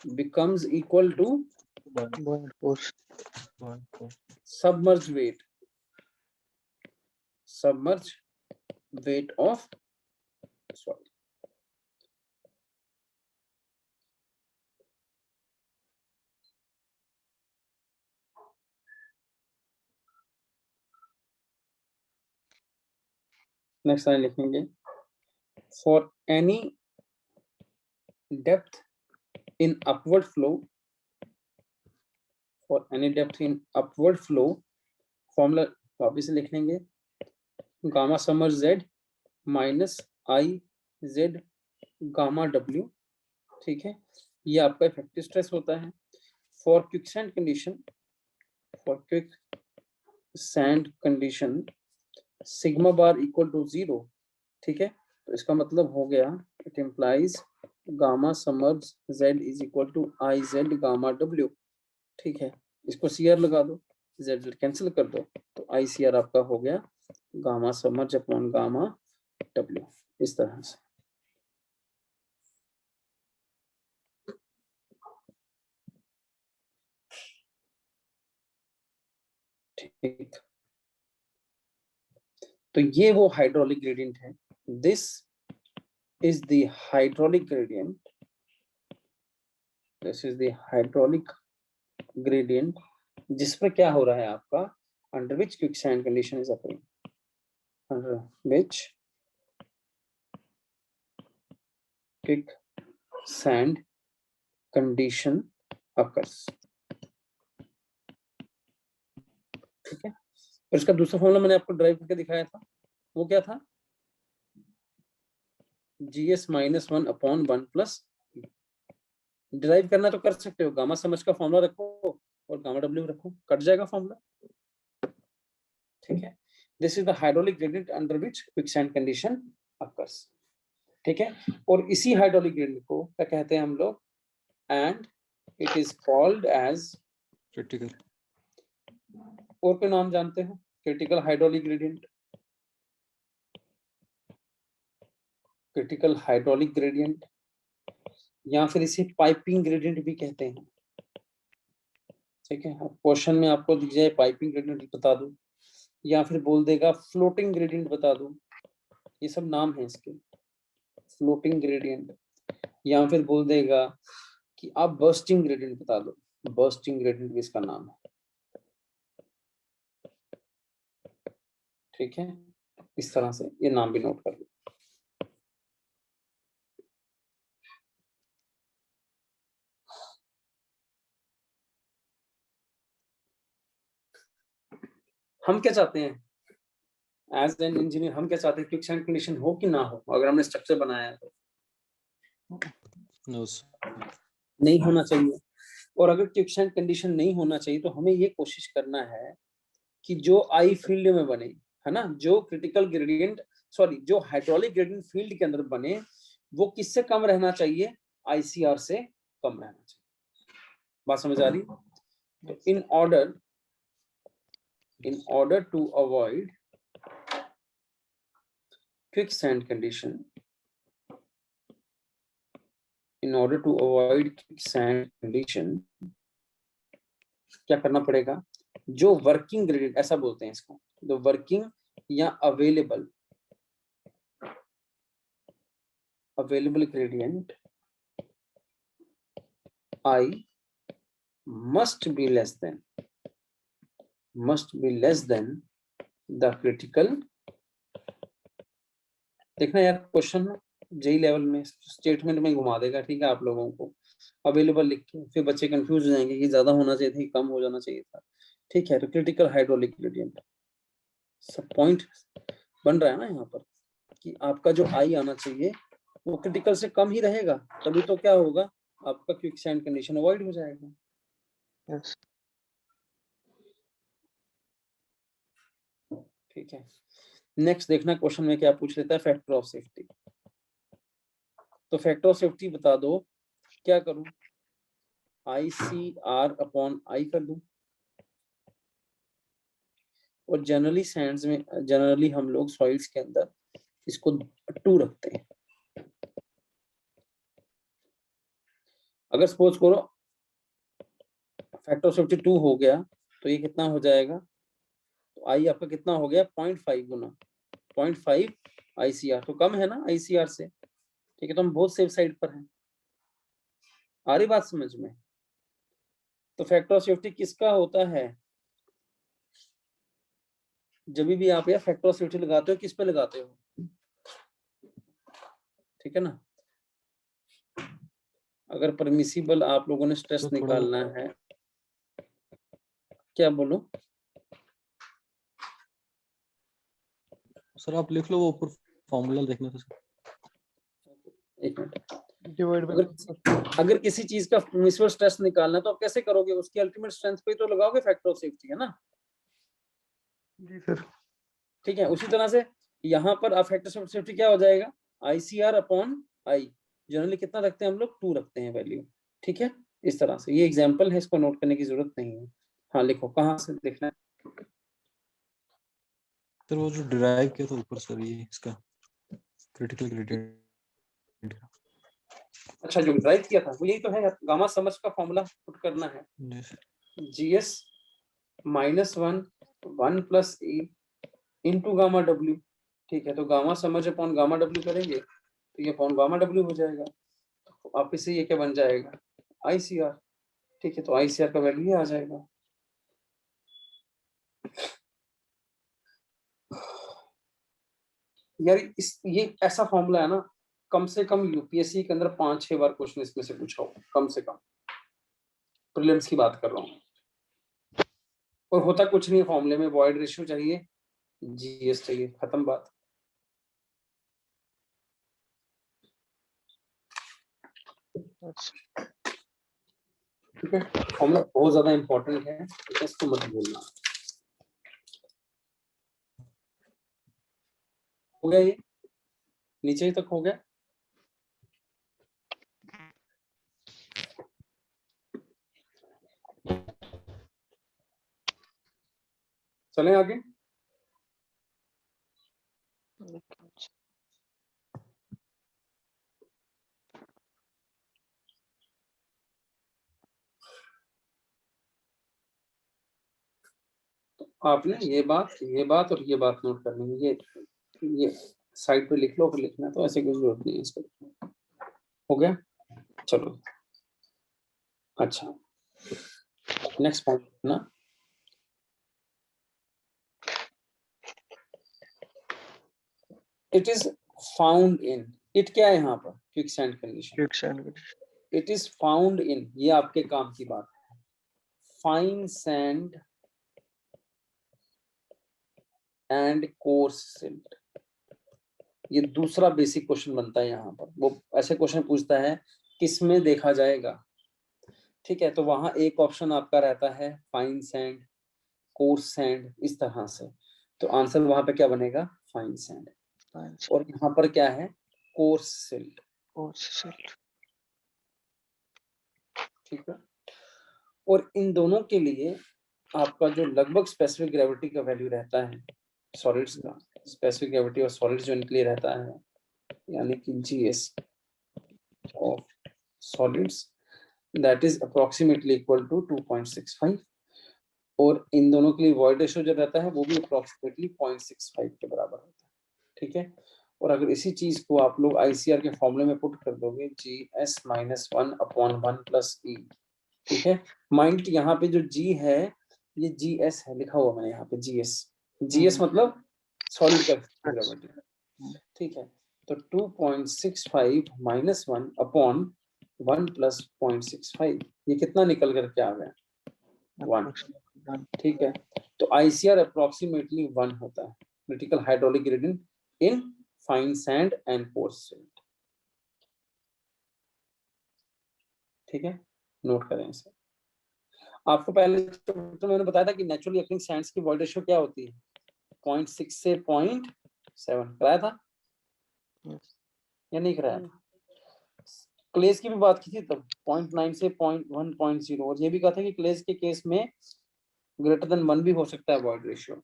becomes equal to submerge weight of soil. Next line लिखेंगे, for any depth in upward flow, for any depth in upward flow, formula वापिस लिख लेंगे, गामा समर z minus I Z gamma W, ठीक है, ये आपका effective stress होता है। For quicksand condition, for quicksand condition sigma bar equal to 0, ठीक है, तो इसका मतलब हो गया इट इम्प्लाइज गामा समर्स z is equal to I Z gamma W, ठीक है, इसको सीआर लगा दो, z कैंसिल कर दो, तो आई सी आर आपका हो गया गामा समर्ज अपॉन गामा डब्ल्यू, इस तरह से। ठीक, तो ये वो हाइड्रोलिक ग्रेडियंट है, this is the hydraulic gradient, this is the hydraulic gradient जिस पर क्या हो रहा है आपका, under which quicksand condition is occurring, under which quicksand condition occurs, ठीक है। और इसका दूसरा फॉर्मूला मैंने आपको ड्राइव करके दिखाया था, वो क्या था, GS minus 1 upon 1 plus, drive करना तो कर सकते हो, गामा समझ का फॉर्मूला रखो और गामा डब्ल्यू रखो, कट जाएगा फॉर्मूला, ठीक है। This is the hydraulic gradient under which quicksand condition occurs, ठीक है। और इसी हाइड्रोलिक ग्रेडियंट को क्या कहते हैं हम लोग, and it is called as critical, और कोई नाम जानते हो, critical hydraulic gradient, critical hydraulic gradient, या फिर इसे पाइपिंग ग्रेडियंट भी कहते हैं, ठीक है। क्वेश्चन में आपको दिख जाए पाइपिंग ग्रेडियंट बता दो, या फिर बोल देगा फ्लोटिंग ग्रेडियंट बता दो, ये सब नाम है इसके, फ्लोटिंग ग्रेडियंट, या फिर बोल देगा कि आप बर्स्टिंग ग्रेडियंट बता दो, बर्स्टिंग ग्रेडियंट भी इसका नाम है, ठीक है। इस तरह से ये नाम भी नोट कर लो। हम क्या चाहते हैं एज एन इंजीनियर, हम क्या चाहते हैं, क्विकसैंड कंडीशन हो कि ना हो, अगर हमने स्ट्रक्चर बनाया है तो नो नहीं होना चाहिए। और अगर क्विकसैंड कंडीशन नहीं होना चाहिए तो हमें ये कोशिश करना है कि जो आई फील्ड में बने, है ना, जो क्रिटिकल ग्रेडियंट, सॉरी, जो हाइड्रोलिक ग्रेडियंट फील्ड के अंदर बने वो किससे कम रहना चाहिए, आईसीआर से कम रहना चाहिए। बात समझ आ रही? तो in order to avoid quicksand condition, in order to avoid quicksand condition क्या करना पड़ेगा, जो वर्किंग ग्रेडियंट, ऐसा बोलते हैं इसको, जो वर्किंग या available gradient I must be less than the critical, देखना यार क्वेश्चन जेई लेवल में स्टेटमेंट में घुमा देगा, ठीक है, आप लोगों को अवेलेबल लिख के, फिर बच्चे कंफ्यूज हो जाएंगे कि ज्यादा होना चाहिए था कि कम हो जाना चाहिए था, ठीक है। तो क्रिटिकल हाइड्रोलिक ग्रेडियंट सब पॉइंट बन रहा है ना यहाँ पर, कि आपका जो आई आना चाहिए वो क्रिटिकल से कम ही रहेगा, तभी तो क्या होगा, आपका क्विकसैंड कंडीशन अवॉइड हो जाएगा। यस ठीक है, नेक्स्ट देखना क्वेश्चन में क्या पूछ लेता है, फैक्टर ऑफ सेफ्टी। तो फैक्टर ऑफ सेफ्टी बता दो, क्या करूं, ICR अपॉन आई कर दूं, और जनरली सैंड्स में, जनरली हम लोग सॉइल्स के अंदर इसको 2 रखते हैं। अगर सपोज करो फैक्टर ऑफ सेफ्टी 2 हो गया तो ये कितना हो जाएगा, तो आई आपका कितना हो गया, 0.5 गुना 0.5 ICR, तो कम है ना ICR से, ठीक है, तो हम बहुत सेफ साइड पर हैं। आ रही बात समझ में? तो फैक्टर ऑफ सेफ्टी किसका होता है, जब भी आप यार फैक्टर ऑफ सेफ्टी लगाते हो किस पे लगाते हो, ठीक है ना, अगर परमिसिबल आप लोगों ने स्ट्रेस सर, थोड़ा निकालना है, क्या बोलो? सर आप लिख लो वो ऊपर फॉर्मूला देखने से सर। एक मिनट। डिवाइड बाय अगर किसी चीज का परमिसिबल स्ट्रेस निकालना है तो आप कैसे करोगे? उसकी अल्टीमेट स्ट्रेंथ पे तो लगाओगे फैक्टर ऑफ सेफ्टी, है ना? जी सर। ठीक है, उसी तरह से यहाँ पर आप फैक्टर ऑफ सेफ्टी क्या हो जाएगा? ICR upon I. जनरली कितना रखते हैं हम लोग? 2 रखते हैं वैल्यू। ठीक है, इस तरह से। ये एग्जांपल है, इसको नोट करने की जरूरत नहीं है। हाँ लिखो, कहाँ से देखना है? सर वो जो डिराइव किया था ऊपर सर, ये इसका क्रिटिकल ग्रेडियंट का। अच्छा, जो ड्राइव किया था वो यही तो है, गामा समझ का फॉर्मूला पुट करना है। जी sir. GS -1 1 plus E into gamma W। ठीक है, तो गामा समझ अपॉन गामा W करेंगे तो ये अपॉन गामा W हो जाएगा। तो आप इसे ये क्या बन जाएगा? ICR। ठीक है, तो ICR का वैल्यू ये आ जाएगा। यार ये ऐसा फॉर्मूला है ना, कम से कम यूपीएससी के अंदर 5-6 बार क्वेश्चन इसमें से पूछा होगा, कम से कम। प्रीलिम्स की बात कर रहा हूँ। और होता कुछ नहीं है फॉर्मूले में, वॉइड रेशियो चाहिए, GS चाहिए, खत्म बात। ठीक है, फॉर्मूला बहुत ज्यादा इंपॉर्टेंट है, इसको मत भूलना। हो गया ये? नीचे ही तक हो गया? चलें आगे? आपने ये बात और ये बात नोट करनी है। ये साइड पे लिख लो, फिर लिखना तो ऐसे कोई जरूरत नहीं है इसको। हो गया? चलो, अच्छा, नेक्स्ट पॉइंट ना। It is found in, it क्या है यहाँ पर? Quicksand condition. It is found in, ये आपके काम की बात है। Fine sand and course silt, ये दूसरा बेसिक क्वेश्चन बनता है यहाँ पर। वो ऐसे क्वेश्चन पूछता है किसमें देखा जाएगा। ठीक है, तो वहां एक ऑप्शन आपका रहता है फाइन सैंड, कोर्स सैंड, इस तरह से। तो आंसर वहां पे क्या बनेगा? Fine sand. और यहाँ पर क्या है? Course silt. ठीक है, और इन दोनों के लिए आपका जो लगभग स्पेसिफिक ग्रेविटी का वैल्यू रहता है सॉलिड्स का, स्पेसिफिक ग्रेविटी और सॉलिड्स जो इनके लिए रहता है, यानी कि GS of solids, that is approximately equal to 2.65। और इन दोनों के लिए वॉइड रेशियो जो रहता है वो भी अप्रोक्सीमेटली 0.65 के बराबर होता है। ठीक है, और अगर इसी चीज को आप लोग ICR के फॉर्मूले में पुट कर दोगे, GS -1 अपॉन 1 प्लस E। ठीक है, माइंड कि यहाँ पे जो G है ये GS है, लिखा हुआ मैंने यहाँ पे GS मतलब सॉलिड का ग्रेविटी। ठीक है, तो 2.65 -1 अपॉन 1 प्लस 0.65, ये कितना निकल कर क्या आ गया? 1। ठीक है, तो ICR अप्रोक्सीमेटली 1 होता है, critical hydraulic gradient in fine sand and course silt. ठीक है, नोट करें इसे। आपको पहले तो मैंने बताया था कि नेचुरली अकरिंग सैंड्स की वॉइड रेशियो क्या होती है? 0.6 से 0.7 कराया था या नहीं कराया था? क्लेस की भी बात की थी तब, 0.9 से 0.1 0.0, और ये भी कहा था कि क्लेस के केस में ग्रेटर देन 1 भी हो सकता है वॉइड रेशियो।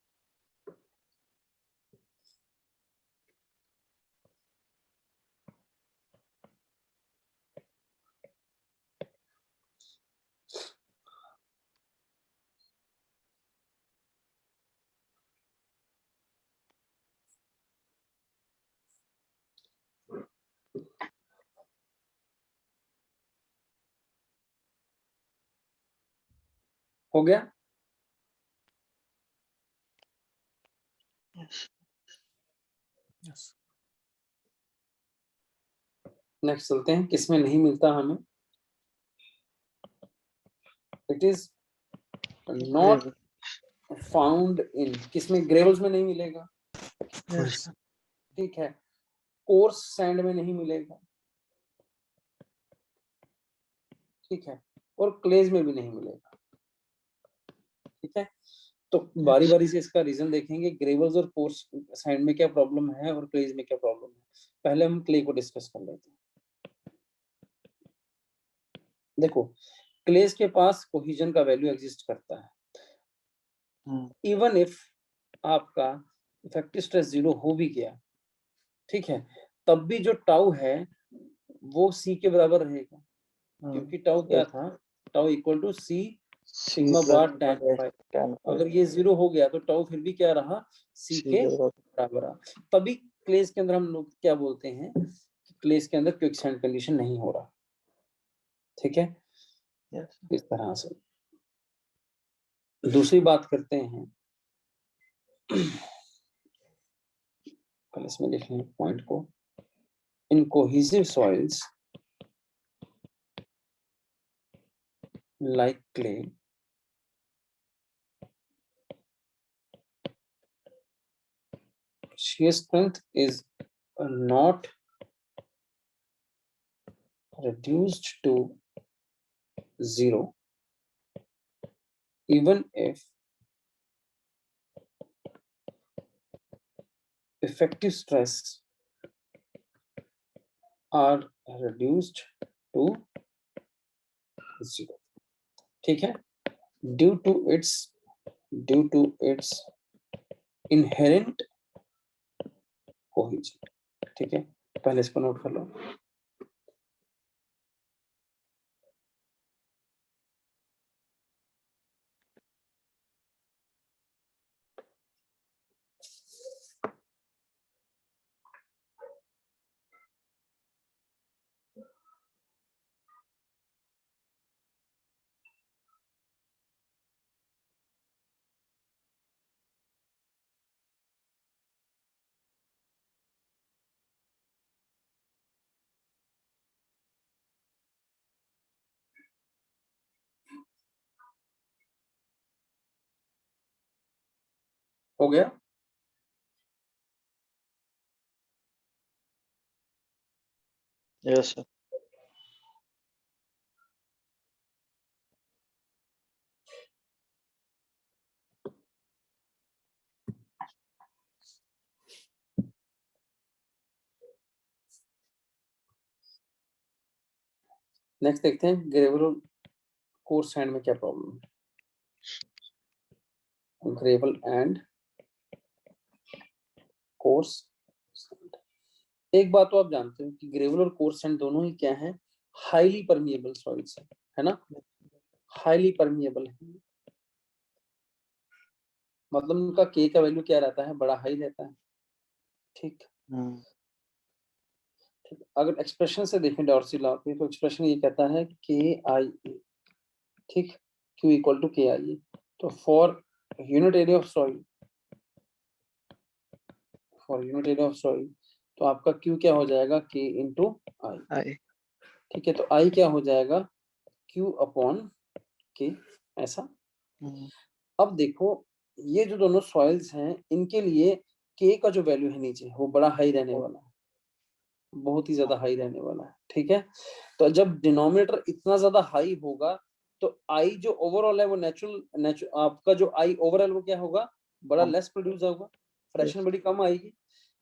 हो गया? यस। नेक्स्ट चलते हैं, किसमें नहीं मिलता हमें। It is not found in, किसमें, ग्रेवल्स में नहीं मिलेगा, Yes. ठीक है, कोर्स सैंड में नहीं मिलेगा, ठीक है, और क्लेज में भी नहीं मिलेगा, ठीक है। तो बारी बारी से इसका रीजन देखेंगे, ग्रेवल्स और कोर्स सैंड में क्या प्रॉब्लम है और क्लेज में क्या प्रॉब्लम है। पहले हम क्ले को डिस्कस कर लेते हैं। देखो, क्लेज के पास कोहिजन का वैल्यू एग्जिस्ट करता है, इवन इफ आपका इफेक्टिव स्ट्रेस 0 हो भी गया, ठीक है, तब भी जो टाउ है वो सी के बराबर रहेगा, क्योंकि टाउ क्या था, tau equal to C sigma bar tan phi. अगर ये 0 हो गया तो टाउ फिर भी क्या रहा, सी के बराबर रहा। तभी क्लेज के अंदर हम लोग क्या बोलते हैं, क्लेज के अंदर क्विकसैंड कंडीशन नहीं हो रहा, ठीक है। इस तरह से दूसरी बात करते हैं, इसमें लिख लें पॉइंट को, in cohesive soils like clay, shear strength is not reduced to 0 even if effective stress are reduced to 0, ठीक है, due to its inherent cohesion, ठीक है। पहले इसको नोट कर लो। हो गया, यस सर। नेक्स्ट देखते हैं ग्रेवल और कोर्स सैंड में क्या प्रॉब्लम है। ग्रेवल एंड कोर्स सैंड, एक बात तो आप जानते हो कि ग्रेवल और कोर्स सैंड दोनों ही क्या है, हाईली परमिएबल सॉइल्स है ना, हाईली परमिएबल है, मतलब उनका के का वैल्यू क्या रहता है, बड़ा हाई रहता है, ठीक। ठीक, अगर एक्सप्रेशन से देखें डॉर्सी लॉ पे, तो एक्सप्रेशन ये कहता है के आई ए, ठीक, क्यू इक्वल टू के आई ए। तो for unit area of soil, for unit area of soil, तो आपका क्यू क्या हो जाएगा, के इंटू आई, ठीक है। तो आई क्या हो जाएगा, क्यू अपॉन के, ऐसा। अब देखो, ये जो दोनों सॉइल्स हैं, इनके लिए के का जो वैल्यू है नीचे, वो बड़ा हाई रहने वाला है, बहुत ही ज्यादा हाई रहने वाला है, ठीक है। तो जब डिनोमिनेटर इतना ज्यादा हाई होगा, तो आई जो ओवरऑल है वो नेचुरल आपका जो आई ओवरऑल वो क्या होगा, बड़ा लेस प्रोड्यूस होगा, फ्रैक्शन बड़ी कम आएगी।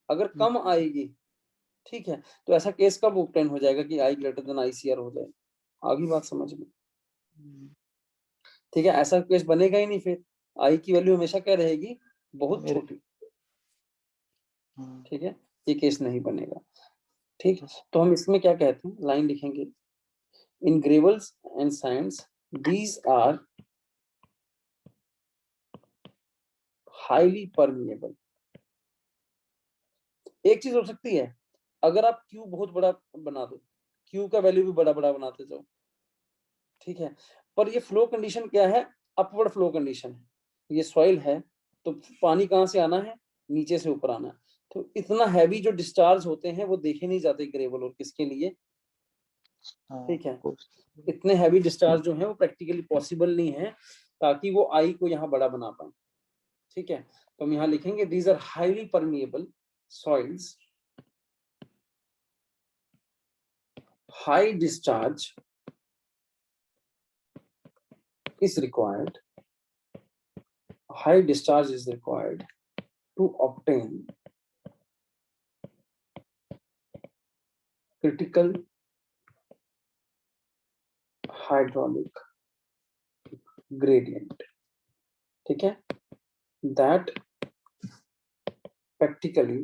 अगर कम आएगी, ठीक है, तो ऐसा केस कब ऑब्टेन हो जाएगा कि आई ग्रेटर देन आईसीआर हो जाए, आगे बात समझ में, ठीक है। ऐसा केस बनेगा ही नहीं, फिर आई की वैल्यू हमेशा क्या रहेगी, बहुत छोटी, ठीक है, ये केस नहीं बनेगा, ठीक। तो हम इसमें क्या कहते हैं, लाइन लिखेंगे, in gravels and sands these are highly permeable. एक चीज हो सकती है, अगर आप क्यू बहुत बड़ा बना दो, क्यू का वैल्यू भी बड़ा बड़ा बनाते जाओ, ठीक है, पर ये फ्लो कंडीशन क्या है, अपवर्ड फ्लो कंडीशन है, ये सॉइल है, तो पानी कहाँ से आना है, नीचे से ऊपर आना है। तो इतना हैवी जो डिस्चार्ज होते हैं वो देखे नहीं जाते ग्रेवल और किसके लिए, हाँ, ठीक है, course. इतने हैवी डिस्चार्ज जो है वो प्रैक्टिकली पॉसिबल नहीं है ताकि वो आई को यहाँ बड़ा बना पाए। ठीक है, तो हम यहाँ लिखेंगे these are highly permeable soils, high discharge is required, high discharge is required to obtain critical hydraulic gradient. ठीक है, that practically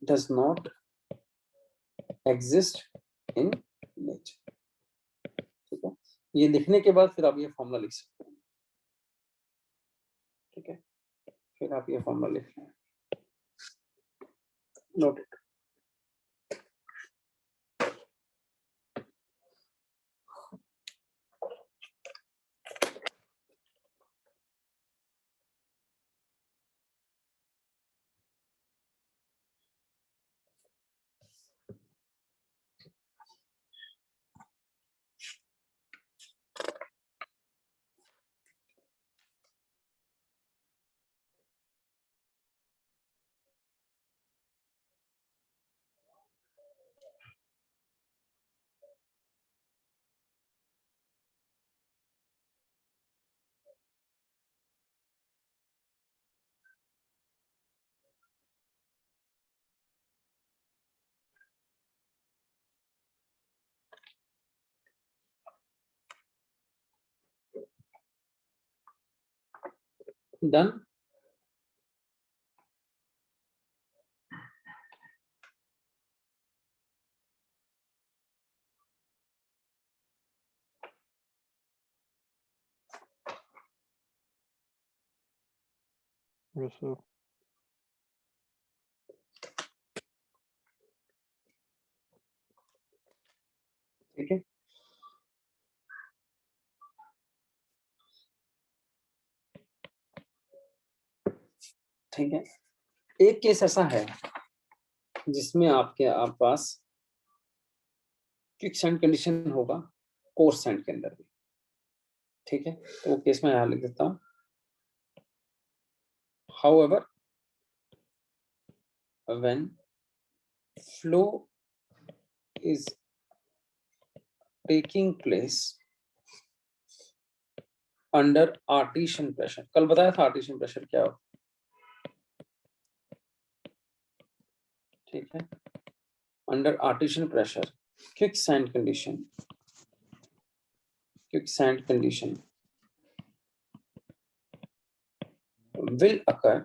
does not exist in nature. ठीक है, ये लिखने के बाद फिर आप ये फॉर्मूला लिख सकते हैं। ठीक है, फिर आप ये फॉर्मूला लिख लें, note it. Done. Yes, sir. ठीक है, ठीक है, एक केस ऐसा है जिसमें आप पास क्विक सैंड कंडीशन होगा कोर्स सैंड के अंदर भी। ठीक है, तो वो केस में यहां लिख देता हूं, however when flow is taking place under artesian pressure, कल बताया था artesian pressure क्या हो। ठीक है, under artesian pressure quicksand condition will occur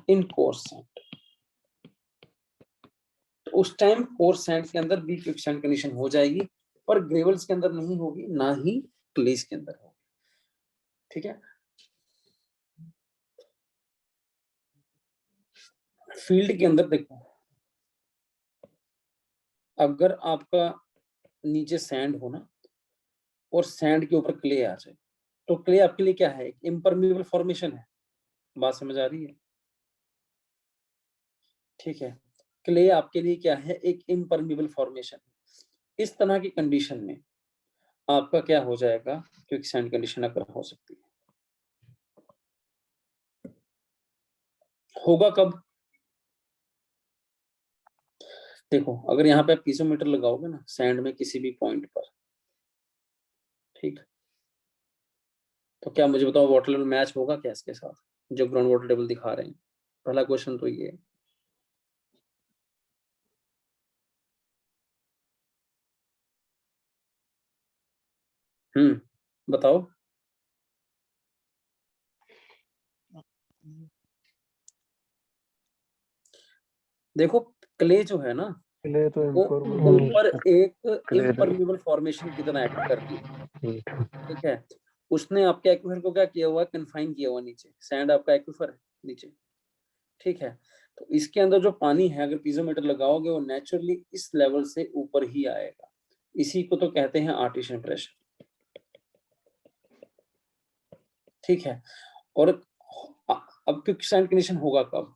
in coarse sand। तो उस टाइम कोर्स सैंड के अंदर भी क्विकसैंड कंडीशन हो जाएगी, पर ग्रेवल्स के अंदर नहीं होगी, ना ही क्लेस के अंदर होगी। ठीक है, फील्ड के अंदर देखो, अगर आपका नीचे सैंड हो ना और सैंड के ऊपर क्ले आ जाए, तो क्ले आपके लिए क्या है, एक इम्परमिएबल फॉर्मेशन है। बात समझ आ रही है? ठीक है, क्ले आपके लिए क्या है, एक इम्परमिएबल फॉर्मेशन। इस तरह की कंडीशन में आपका क्या हो जाएगा, क्विकसैंड कंडीशन अगर हो सकती है। होगा कब, देखो अगर यहाँ पे आप पीजोमीटर लगाओगे ना सैंड में किसी भी पॉइंट पर, ठीक, तो क्या मुझे बताओ वाटर लेवल मैच होगा क्या इसके साथ जो ग्राउंड वाटर टेबल दिखा रहे हैं? पहला क्वेश्चन तो ये है। बताओ। देखो क्ले जो है ना क्ले तो वो impermeable ऊपर एक Clay तो- इम्परमिएबल फॉर्मेशन की तरह एक्ट कर रही है। ठीक है, उसने आपके एक्विफर को क्या किया हुआ है, कन्फाइन किया हुआ नीचे, सैंड आपका एक्विफर है नीचे। ठीक है, तो इसके अंदर जो पानी है अगर पीजोमीटर लगाओगे वो नेचुरली इस लेवल से ऊपर ही आएगा। इसी को तो कहते हैं आर्टिशियन प्रेशर। ठीक है, और अब क्विकसैंड कंडीशन होगा कब,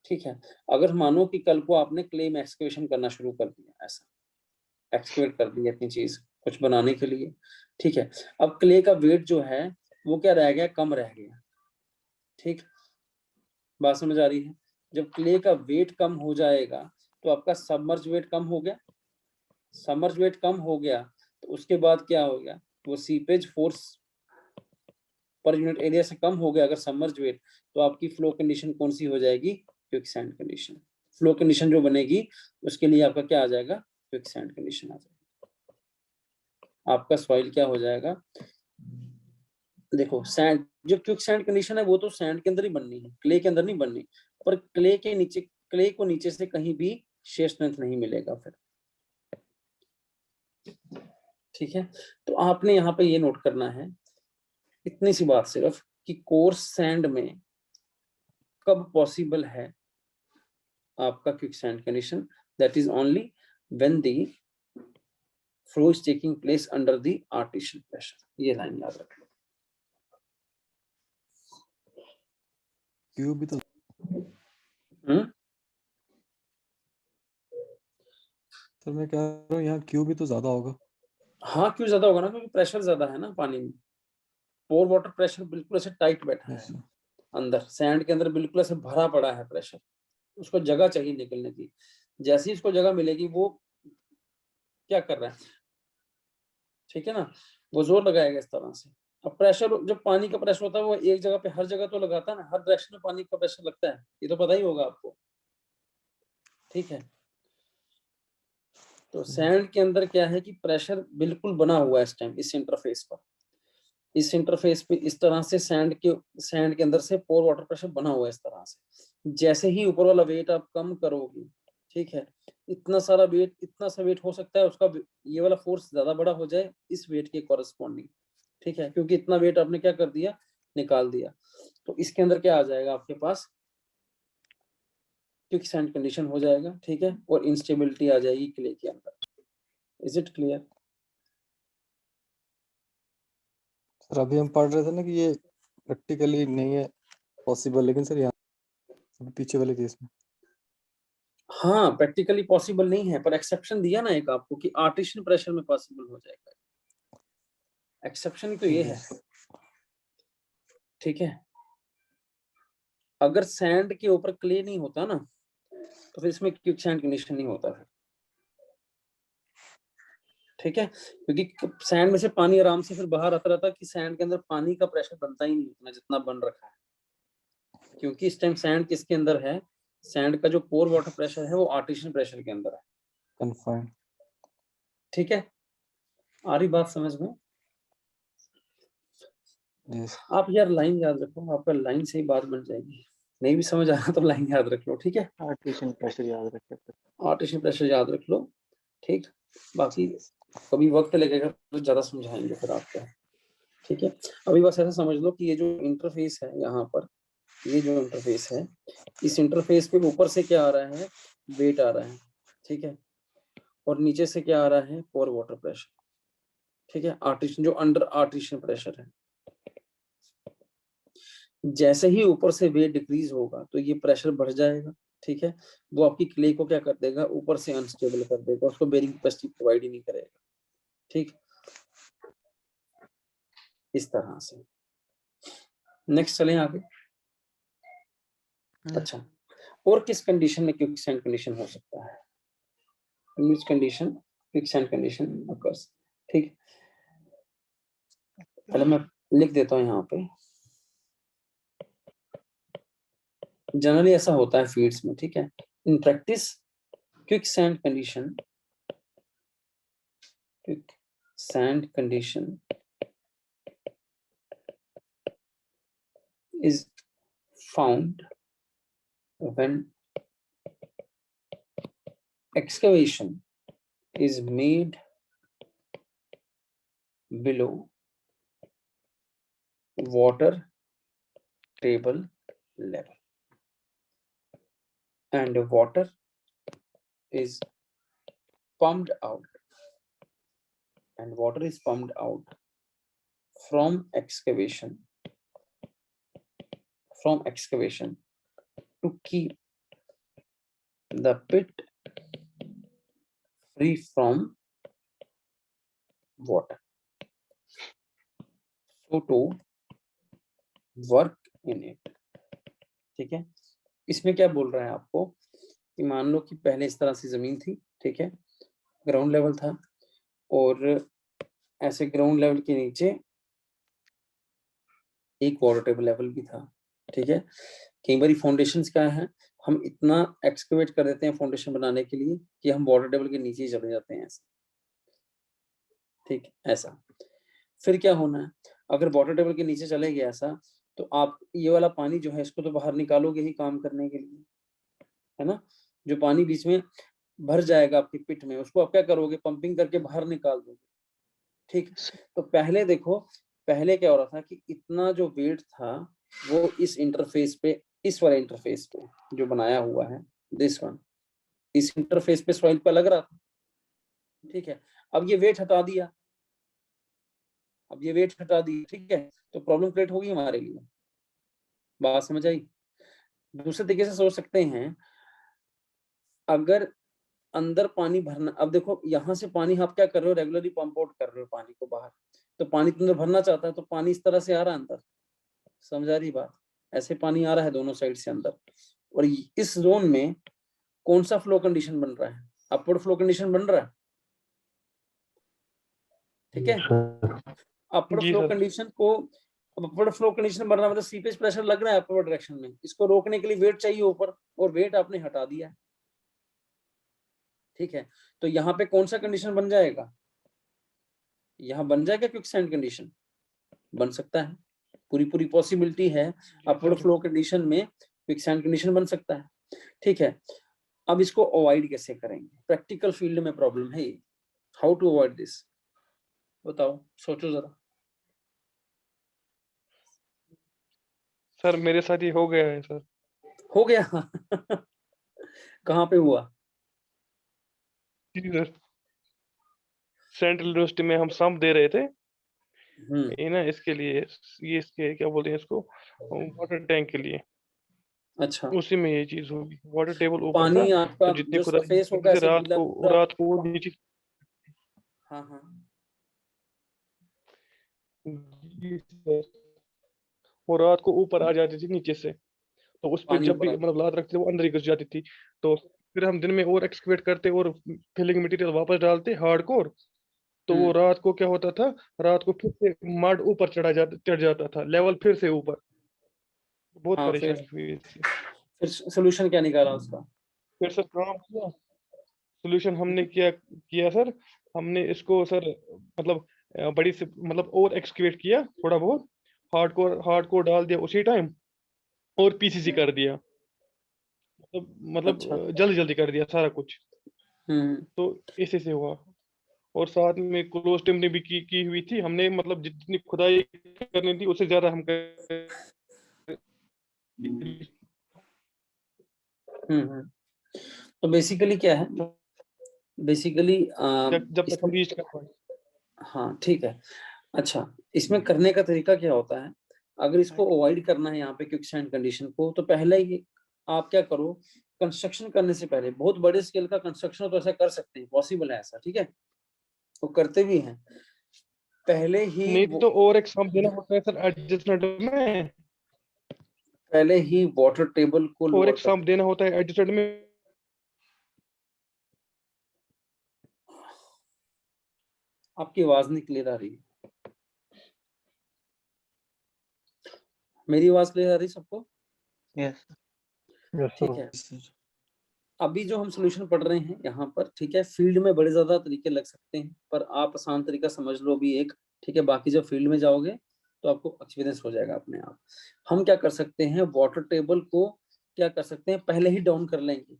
ठीक है। अगर मानो कि कल को आपने क्ले में एक्सकेवेशन करना शुरू कर दिया, ऐसा एक्सकेवेट कर दिया इतनी चीज कुछ बनाने के लिए, ठीक है। अब क्ले का वेट जो है वो क्या रह गया, कम रह गया, ठीक, बात समझ आ रही है। जब क्ले का वेट कम हो जाएगा तो आपका सबमर्ज वेट कम हो गया, सबमर्ज वेट कम हो गया तो उसके बाद क्या हो गया, वो seepage force per unit area से कम हो गया अगर सबमर्ज वेट, तो आपकी फ्लो कंडीशन कौन सी हो जाएगी, क्विकसैंड कंडीशन। फ्लो कंडीशन जो बनेगी उसके लिए आपका क्या आ जाएगा, क्विकसैंड कंडीशन आ जाएगी। आपका सॉइल क्या हो जाएगा, देखो सैंड, जो क्विकसैंड कंडीशन है वो तो सैंड के अंदर ही बननी है, क्ले के अंदर नहीं बननी, पर क्ले के नीचे, क्ले को नीचे से कहीं भी शेयर स्ट्रेंथ नहीं मिलेगा फिर, ठीक है। तो आपने यहाँ पे ये नोट करना है इतनी सी बात सिर्फ कि कोर्स सैंड में कब पॉसिबल है आपका quicksand condition, that is only when the flow is taking place under the artesian pressure. ये लाइन याद रख लो। क्यू भी तो सर मैं कह रहा हूँ यहाँ क्यू भी तो ज्यादा होगा। हाँ क्यों ज्यादा होगा ना, क्योंकि प्रेशर ज्यादा है ना पानी में, पोर वाटर प्रेशर बिल्कुल ऐसे टाइट बैठा है Yes, sir. अंदर, सैंड के अंदर बिल्कुल ऐसे भरा पड़ा है प्रेशर, उसको जगह चाहिए निकलने की। जैसे ही उसको जगह मिलेगी वो क्या कर रहा है, ठीक है ना, वो जोर लगाएगा इस तरह से। अब प्रेशर, जब पानी का प्रेशर होता है वो एक जगह पे हर जगह तो लगाता है ना, हर डायरेक्शन में पानी का प्रेशर लगता है, ये तो पता ही होगा आपको, ठीक है। तो सैंड के अंदर क्या है कि प्रेशर बिल्कुल बना हुआ है इस टाइम इस इंटरफेस पर, इस इंटरफेस पे इस तरह से सैंड के अंदर से पोर वाटर प्रेशर बना हुआ है इस तरह से। जैसे ही ऊपर वाला वेट आप कम करोगे, ठीक है, इतना सारा वेट, इतना सा वेट हो सकता है उसका ये वाला फोर्स ज्यादा बड़ा हो जाए इस वेट के कॉरेस्पॉन्डिंग, ठीक है, क्योंकि इतना वेट आपने क्या कर दिया, निकाल दिया। तो इसके अंदर क्या आ जाएगा आपके पास, क्विकसैंड कंडीशन हो जाएगा, ठीक है, और इंस्टेबिलिटी आ जाएगी क्ले के अंदर। Is it clear? सर अभी हम पढ़ रहे थे ना कि ये प्रैक्टिकली नहीं है पॉसिबल, लेकिन सर यहाँ अभी पीछे वाले केस में हाँ प्रैक्टिकली पॉसिबल नहीं है, पर एक्सेप्शन दिया ना एक आपको कि आर्टिशियल प्रेशर में पॉसिबल हो जाएगा, एक्सेप्शन तो ये है, ठीक है। अगर सैंड के ऊपर क्ले नहीं होता ना तो फिर इसमें क्विकसैंड कंडीशन नहीं होता है, ठीक है, क्योंकि सैंड में से पानी आराम से फिर बाहर आता रहता कि सैंड के अंदर पानी का प्रेशर बनता ही नहीं उतना जितना बन रखा है, क्योंकि इस टाइम सैंड किसके अंदर है, सैंड का जो पोर वाटर प्रेशर है वो आर्टिशियल प्रेशर के अंदर है, कन्फाइंड। ठीक है। आ रही बात समझ में? यस आप यार लाइन याद रखो, आपका लाइन से ही बात बन जाएगी, नहीं भी समझ आ रहा तो लाइन याद रख लो, ठीक है। आर्टिशियल प्रेशर याद रखे थे। आर्टिशियल प्रेशर याद रख लो, ठीक। बाकी कभी वक्त लगेगा तो ज्यादा समझाएंगे फिर आपको, ठीक है। अभी बस ऐसा समझ लो कि ये जो इंटरफेस है यहाँ पर, ये जो इंटरफेस है, इस इंटरफेस पे ऊपर से क्या आ रहा है, वेट आ रहा है, ठीक है, और नीचे से क्या आ रहा है, पोर वाटर प्रेशर, ठीक है, आर्टिशियल जो अंडर आर्टिशियल प्रेशर है। जैसे ही ऊपर से वेट डिक्रीज होगा तो ये प्रेशर बढ़ जाएगा, ठीक है, वो आपकी क्ले को क्या कर देगा, ऊपर से अनस्टेबल कर देगा, उसको बेरिंग कैपेसिटी प्रोवाइड ही नहीं करेगा, ठीक, इस तरह से। नेक्स्ट चलें आगे। अच्छा, और किस कंडीशन में क्विकसैंड कंडीशन हो सकता है, इन कंडीशन क्विकसैंड कंडीशन ऑकर्स, ठीक। पहले मैं लिख देता हूँ यहाँ पे, जनरली ऐसा होता है फील्ड्स में, ठीक है। In practice quicksand condition is found when excavation is made below water table level and water is pumped out from excavation to keep the pit free from water, so to work in it। ठीक है, इसमें क्या बोल रहा है आपको कि मान लो कि पहले इस तरह से जमीन थी, ठीक है, ग्राउंड लेवल था, और ऐसे ग्राउंड लेवल के नीचे एक वाटर टेबल लेवल भी था, ठीक है। कई बार फाउंडेशंस क्या है, हम इतना एक्सकेवेट कर देते हैं फाउंडेशन बनाने के लिए कि हम वाटर टेबल के नीचे ही चले जाते हैं ऐसे, ठीक, ऐसा। फिर क्या होना है, अगर वाटर टेबल के नीचे चले गए ऐसा, तो आप ये वाला पानी जो है इसको तो बाहर निकालोगे ही काम करने के लिए, है ना। जो पानी बीच में भर जाएगा आपकी पिट में, उसको आप क्या करोगे, पंपिंग करके बाहर निकाल दोगे, ठीक। तो पहले देखो, पहले क्या हो रहा था कि इतना जो वेट था वो इस इंटरफेस पे, इस वाले इंटरफेस पे जो बनाया हुआ है, दिस वन, इस इंटरफेस पे सॉइल पे लग रहा था, ठीक है। अब ये वेट हटा दिया, अब ये वेट हटा दी, ठीक है, तो प्रॉब्लम क्रिएट होगी हमारे लिए। बात समझ आई। दूसरे तरीके से सोच सकते हैं, अगर अंदर पानी भरना, अब देखो यहाँ से पानी आप क्या कर रहे हो, रेगुलरली पंप आउट कर रहे हो पानी को बाहर, तो पानी अंदर भरना चाहता है, तो पानी इस तरह से आ रहा है अंदर, समझा रही बात, ऐसे पानी आ रहा है दोनों साइड से अंदर, और इस जोन में कौन सा फ्लो कंडीशन बन रहा है, अपवर्ड फ्लो कंडीशन बन रहा है, ठीक है। अपवर्ड जी फ्लो सर। कंडीशन को, अपवर्ड फ्लो कंडीशन बनना मतलब सीपेज प्रेशर लग रहा है अपवर्ड डायरेक्शन में, इसको रोकने के लिए वेट चाहिए ऊपर, और वेट आपने हटा दिया, ठीक है। तो यहाँ पे कौन सा कंडीशन बन जाएगा, यहाँ बन जाएगा क्विकसैंड कंडीशन, बन सकता है, पूरी पूरी पॉसिबिलिटी है, अपवर्ड फ्लो कंडीशन में क्विकसैंड कंडीशन बन सकता है, ठीक है। अब इसको अवॉइड कैसे करेंगे, प्रैक्टिकल फील्ड में प्रॉब्लम है ये, हाउ टू अवॉइड दिस, बताओ, सोचो जरा। सर मेरे साथ ये हो गया है सर। हो गया कहाँ पे हुआ, जी सर, सेंट्रल यूनिवर्सिटी में हम सम दे रहे थे, ये ना इसके लिए, ये इसके क्या बोलते हैं इसको, वाटर टैंक के लिए, अच्छा, उसी में ये चीज होगी। वाटर टेबल ऊपर था, पानी आपका तो जितनी जो खुदाई सरफेस करनी होगा थी ऐसे रात गीला को, पूरा, रात को नीचे, हाँ हाँ, जी सर, वो रात को ऊपर आ जाती थी नीचे से, तो उस पे पानी जब ऊपर भी आ, मतलब लात रखते थे वो अंदर ही घुस जाती थी। तो फिर हम दिन में और एक्सकवेट करते और फिलिंग मटेरियल वापस डालते हार्डकोर, तो वो रात को क्या होता था, रात को फिर से मड ऊपर चढ़ जाता था, लेवल फिर से ऊपर, बहुत हाँ, परेशानी हुई इससे। फिर सोल्यूशन क्या निकाला उसका, फिर सर काम किया, सोल्यूशन हमने किया किया सर, हमने इसको सर मतलब बड़ी से मतलब और एक्सकवेट किया थोड़ा बहुत, हार्डकोर डाल दिया उसी टाइम, और पीसीसी कर दिया, अच्छा, जल्दी जल्दी कर दिया सारा कुछ। हम्म, तो इसी से हुआ। और साथ में क्लोज टिम्बरिंग भी की हुई थी हमने, मतलब जितनी खुदाई करनी थी उससे ज्यादा हम तो बेसिकली क्या है, बेसिकली जब तक हम रीच कर पाए। हाँ ठीक है। अच्छा, इसमें करने का तरीका क्या होता है, अगर इसको अवॉइड करना है यहाँ पे क्विकसैंड कंडीशन को, तो पहले ही आप क्या करो, कंस्ट्रक्शन करने से पहले, बहुत बड़े स्केल का कंस्ट्रक्शन तो ऐसा कर सकते हैं, पॉसिबल है ऐसा, ठीक है, वो करते भी हैं, पहले ही नहीं तो और एक सम देना होता है सर एडजस्टमेंट में, पहले ही वाटर टेबल को और लोअर एक कर सम देना होता है एडजस्टमेंट में। आपकी आवाज नहीं क्लियर आ रही है, मेरी आवाज क्लियर आ रही है सबको, यस ठीक है। अभी जो हम सॉल्यूशन पढ़ रहे हैं यहाँ पर, ठीक है, फील्ड में बड़े ज्यादा तरीके लग सकते हैं, पर आप आसान तरीका समझ लो अभी एक, ठीक है, बाकी जब फील्ड में जाओगे तो आपको एक्सपीरियंस हो जाएगा अपने आप। हम क्या कर सकते हैं, वाटर टेबल को क्या कर सकते हैं, पहले ही डाउन कर लेंगे,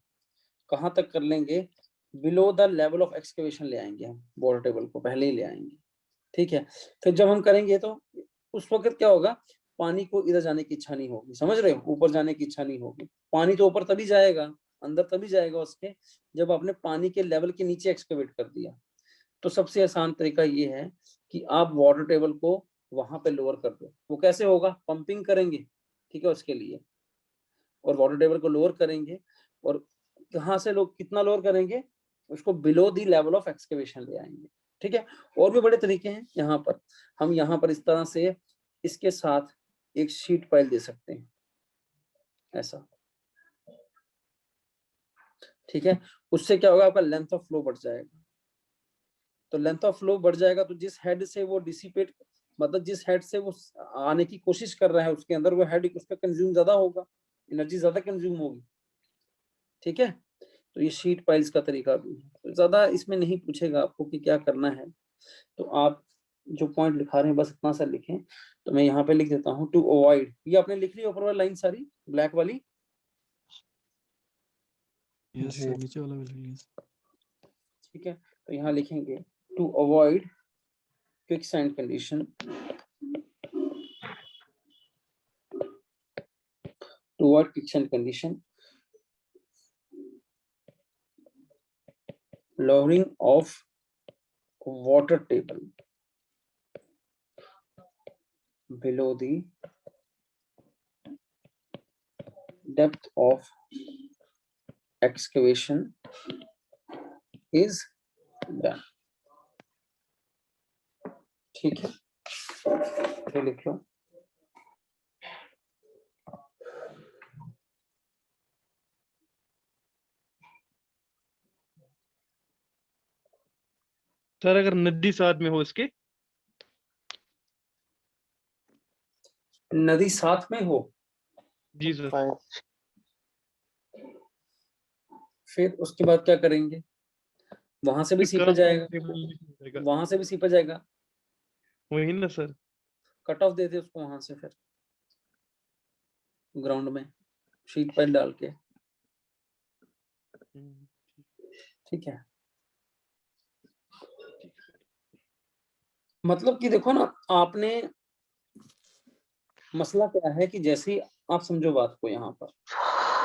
कहाँ तक कर लेंगे, below the level of excavation ले आएंगे हम, वाटर टेबल को पहले ही ले आएंगे, ठीक है। फिर जब हम करेंगे तो उस वक्त क्या होगा, पानी को इधर जाने की इच्छा नहीं होगी, समझ रहे हो, ऊपर जाने की इच्छा नहीं होगी, पानी तो ऊपर तभी जाएगा, अंदर तभी जाएगा उसके, जब आपने पानी के लेवल के नीचे एक्सकेवेट कर दिया। तो सबसे आसान तरीका ये है कि आप वाटर टेबल को वहां पे लोअर कर दो। वो कैसे होगा, पंपिंग करेंगे, ठीक है, उसके लिए, और वाटर टेबल को लोअर करेंगे, और कहाँ से लोग कितना लोअर करेंगे, उसको below the level of excavation ले आएंगे। ठीक है, और भी बड़े तरीके हैं। यहाँ पर हम यहाँ पर इस तरह से इसके साथ एक शीट पाइल दे सकते हैं ऐसा। ठीक है, उससे क्या होगा, आपका लेंथ ऑफ फ्लो बढ़ जाएगा। तो लेंथ ऑफ फ्लो बढ़ जाएगा तो जिस हेड से वो डिसिपेट, मतलब जिस हेड से वो आने की कोशिश कर रहा है उसके अंदर, वो हेड उसका कंज्यूम ज्यादा होगा, एनर्जी ज्यादा कंज्यूम होगी। ठीक है, तो ये शीट पाइल्स का तरीका भी है। तो ज्यादा इसमें नहीं पूछेगा आपको कि क्या करना है, तो आप जो पॉइंट लिखा रहे हैं बस इतना सा लिखें। तो मैं यहाँ पे लिख देता हूँ टू अवॉइड, ये आपने लिख ली ऊपर वाली लाइन सारी ब्लैक वाली। यस सर, नीचे वाला भी लिख लीजिए। ठीक है, तो यहाँ लिखेंगे to avoid quicksand condition, to avoid quicksand condition, lowering of water table below the depth of excavation is done। ठीक है, तो लिख लो। सर अगर नदी साथ में हो इसके, नदी साथ में हो, जी सर, फाइव फिर उसके बाद क्या करेंगे, वहां से भी सीपा जाएगा, वहां से भी सीपा जाएगा, वही ना सर। कट ऑफ देते उसको वहां से, फिर ग्राउंड में शीट पाइल डाल के। ठीक है, मतलब कि देखो ना, आपने मसला क्या है कि जैसे ही आप समझो बात को, यहाँ पर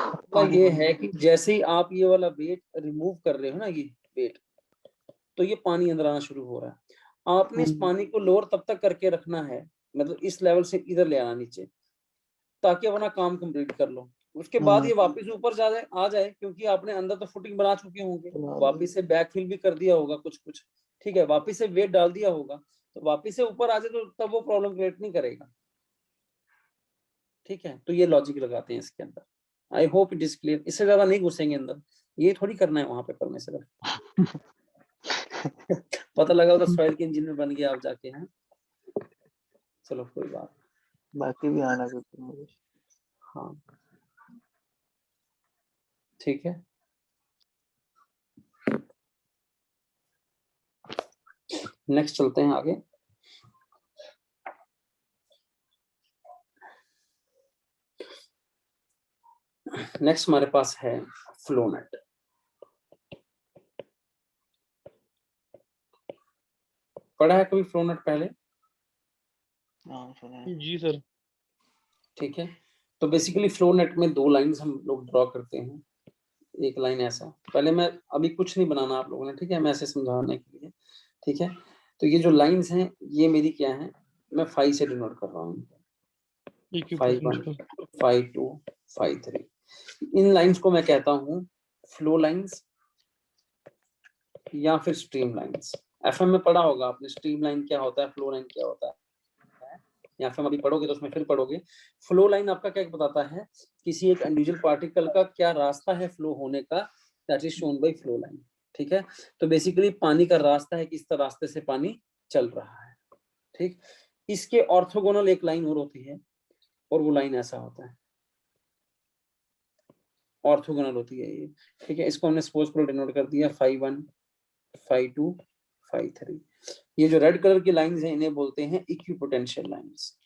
मसला ये है कि जैसे ही आप ये वाला वेट रिमूव कर रहे हो ना, ये वेट, तो ये पानी अंदर आना शुरू हो रहा है। आपने इस पानी को लोअर तब तक करके रखना है, मतलब इस लेवल से इधर ले आना नीचे, ताकि अपना काम कंप्लीट कर लो। उसके बाद ये वापस ऊपर आ जाए, क्योंकि आपने अंदर तो फुटिंग बना चुके होंगे, वापस से बैकफिल भी कर दिया होगा कुछ कुछ। ठीक है, वापस से वेट डाल दिया होगा, तो वापस से ऊपर आ जाए तो तब वो प्रॉब्लम क्रिएट नहीं करेगा। ठीक है, तो ये लॉजिक लगाते हैं इसके अंदर। I hope it is clear, इससे ज्यादा नहीं घुसेंगे अंदर, ये थोड़ी करना है वहां पे परमेश्वर। पता लगा उधर सॉइल के इंजीनियर बन गया आप जाके हैं। चलो कोई बात, बाकी भी आना चाहिए मुझे। हाँ ठीक है। नेक्स्ट चलते हैं आगे। नेक्स्ट हमारे पास है फ्लो नेट। पढ़ा है कभी फ्लो नेट पहले? हाँ सुना है। जी सर। ठीक है, तो बेसिकली फ्लो नेट में दो लाइंस हम लोग ड्रॉ करते हैं। एक लाइन ऐसा, पहले मैं अभी कुछ नहीं बनाना आप लोगों ने, ठीक है, मैं ऐसे समझाने के लिए। ठीक है, तो ये जो लाइंस हैं ये मेरी क्या है, मैं 5 से डिनोट कर रहा हूँ, 5 1 5 2 5 3। इन लाइंस को मैं कहता हूँ फ्लो लाइंस या फिर स्ट्रीम लाइंस। एफएम में पढ़ा होगा आपने, स्ट्रीम लाइन क्या होता है, फ्लो लाइन क्या होता है, या फिर अभी पढ़ोगे तो उसमें फिर पढ़ोगे। फ्लो लाइन आपका क्या बताता है, किसी एक इंडिविजुअल पार्टिकल का क्या रास्ता है फ्लो होने का, that is shown by flow line. ठीक है, तो बेसिकली पानी का रास्ता है, किस रास्ते से पानी चल रहा है। ठीक, इसके ऑर्थोगोनल एक लाइन और होती है, और वो लाइन ऐसा होता है, ऑर्थोगोनल होती है ये। ठीक है, इसको हमने सपोज डिनोट कर दिया 5 1 5 2 5 3। ये जो रेड कलर की लाइंस हैं इन्हें बोलते हैं इक्विपोटेंशियल लाइंस,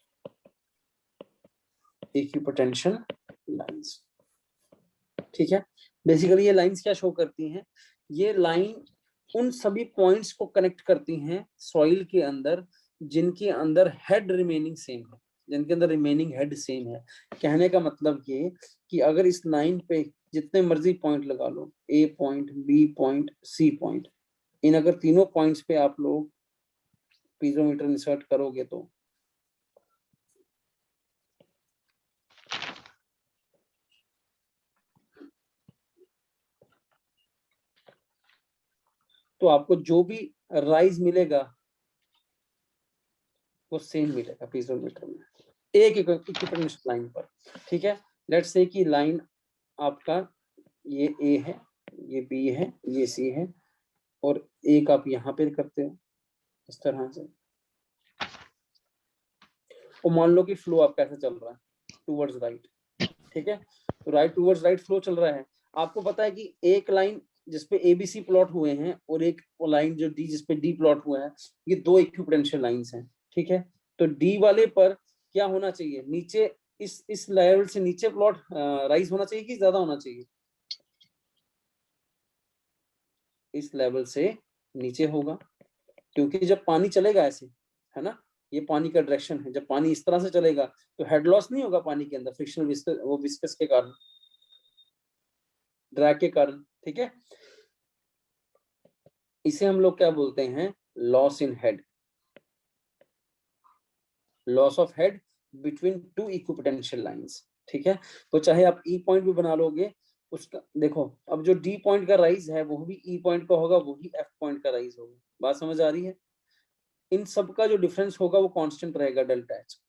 इक्विपोटेंशियल लाइंस। ठीक है, बेसिकली ये लाइंस क्या शो करती हैं, ये लाइन उन सभी पॉइंट्स को कनेक्ट करती हैं सॉइल के अंदर जिनके अंदर हेड रिमेनिंग सेम है, जिनके अंदर रिमेनिंग हेड सेम है। कहने का मतलब ये कि अगर इस लाइन पे जितने मर्जी पॉइंट लगा लो, A point, B point, C point, इन अगर तीनों पॉइंट्स पे आप लोग पीजोमीटर इंसर्ट करोगे तो तो आपको जो भी राइज मिलेगा वो सेम मिलेगा पीजोमीटर में, एक इक्विपोटेंशियल लाइन पर। ठीक है, लेट्स से कि लाइन आपका ये ए है, ये बी है, ये सी है, और एक आप यहाँ पे करते हो इस तरह से, और मान लो कि फ्लो आपका ऐसा चल रहा है टूवर्ड्स राइट। ठीक है, तो राइट टूवर्ड्स राइट फ्लो चल रहा है। आपको पता है कि एक लाइन जिसपे ABC प्लॉट हुए हैं और एक लाइन जो डी जिसपे डी प्लॉट हुआ है, ये दो इक्विपोटेंशियल लाइंस हैं। ठीक है, तो डी वाले पर क्या होना चाहिए, नीचे इस लेवल से नीचे प्लॉट राइज होना चाहिए कि ज्यादा होना चाहिए, इस लेवल से नीचे होगा, क्योंकि जब पानी चलेगा ऐसे, है ना, ये पानी का डायरेक्शन है, जब पानी इस तरह से चलेगा तो हेड लॉस नहीं होगा पानी के अंदर, फ्रिक्शनल विस्कस, वो विस्कस के कारण, ड्रैग के कारण। ठीक है, इसे हम लोग क्या बोलते हैं, loss in head, loss of head between two equipotential lines. ठीक है, तो चाहे आप ई पॉइंट भी बना लोगे उसका, देखो अब जो डी पॉइंट का राइज है वो भी ई पॉइंट का होगा, वही एफ पॉइंट का राइज होगा। बात समझ आ रही है? इन सब का जो डिफरेंस होगा वो कांस्टेंट रहेगा, डेल्टा एच।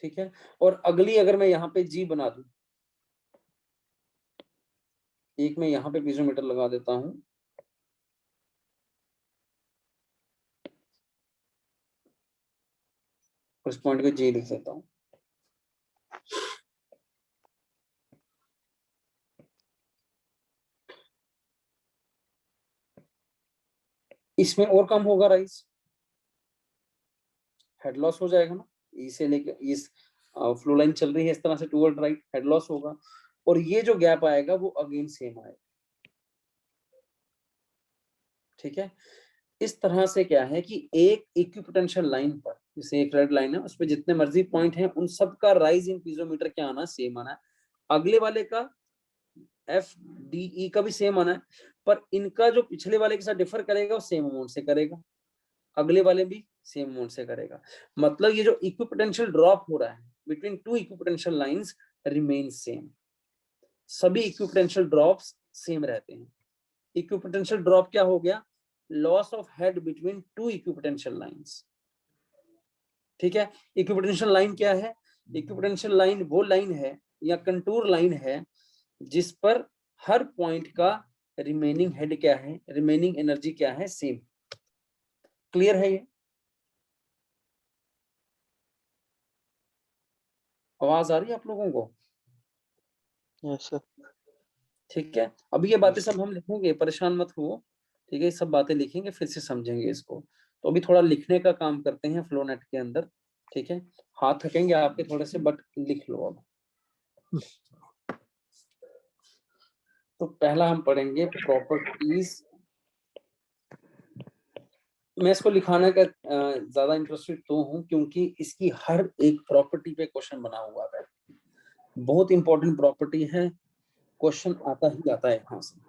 ठीक है, और अगली अगर मैं यहाँ पे जी बना दूं, एक मैं यहाँ पे पीजोमीटर लगा देता हूं, उस पॉइंट को जी लिख देता हूं। इसमें और कम होगा राइज, हेड लॉस हो जाएगा ना, इसे लेके इस फ्लो लाइन चल रही है इस तरह से टूवर्ड राइट, हेड लॉस होगा, और ये जो गैप आएगा वो अगेन सेम आएगा। ठीक है, इस तरह से क्या है कि एक इक्विपोटेंशियल लाइन पर, जैसे एक रेड लाइन है उस पर जितने मर्जी पॉइंट हैं, उन सब का राइज इन पीजोमीटर क्या आना, सेम आना है। अगले वाले का FDE का भी सेम आना है, पर इनका जो पिछले वाले के साथ डिफर करेगा वो सेम अमाउंट से करेगा, अगले वाले भी सेम अमाउंट से करेगा। मतलब ये जो इक्विपोटेंशियल ड्रॉप हो रहा है between two equipotential lines remain same, सभी इक्विपोटेंशियल ड्रॉप्स सेम रहते हैं। इक्विपोटेंशियल ड्रॉप क्या हो गया, loss of head between two equipotential lines. ठीक है, इक्विपोटेंशियल लाइन क्या है, इक्विपोटेंशियल लाइन वो लाइन है या कंटूर लाइन है जिस पर हर पॉइंट का रिमेनिंग हेड क्या है, रिमेनिंग एनर्जी क्या है, सेम। क्लियर है ये? आवाज आ रही है आप लोगों को? Yes sir. ठीक है, अभी ये बातें सब हम लिखेंगे, परेशान मत हो। ठीक है, ये सब बातें लिखेंगे फिर से समझेंगे इसको। तो अभी थोड़ा लिखने का काम करते हैं फ्लो नेट के अंदर। ठीक है, हाथ थकेंगे आपके थोड़े से, बट लिख लो अब। तो पहला हम पढ़ेंगे प्रॉपर्टीज। मैं इसको लिखाने का ज्यादा इंटरेस्टेड तो हूँ क्योंकि इसकी हर एक प्रॉपर्टी पे क्वेश्चन बना हुआ है, बहुत इंपॉर्टेंट प्रॉपर्टी है, क्वेश्चन आता ही आता है यहाँ से।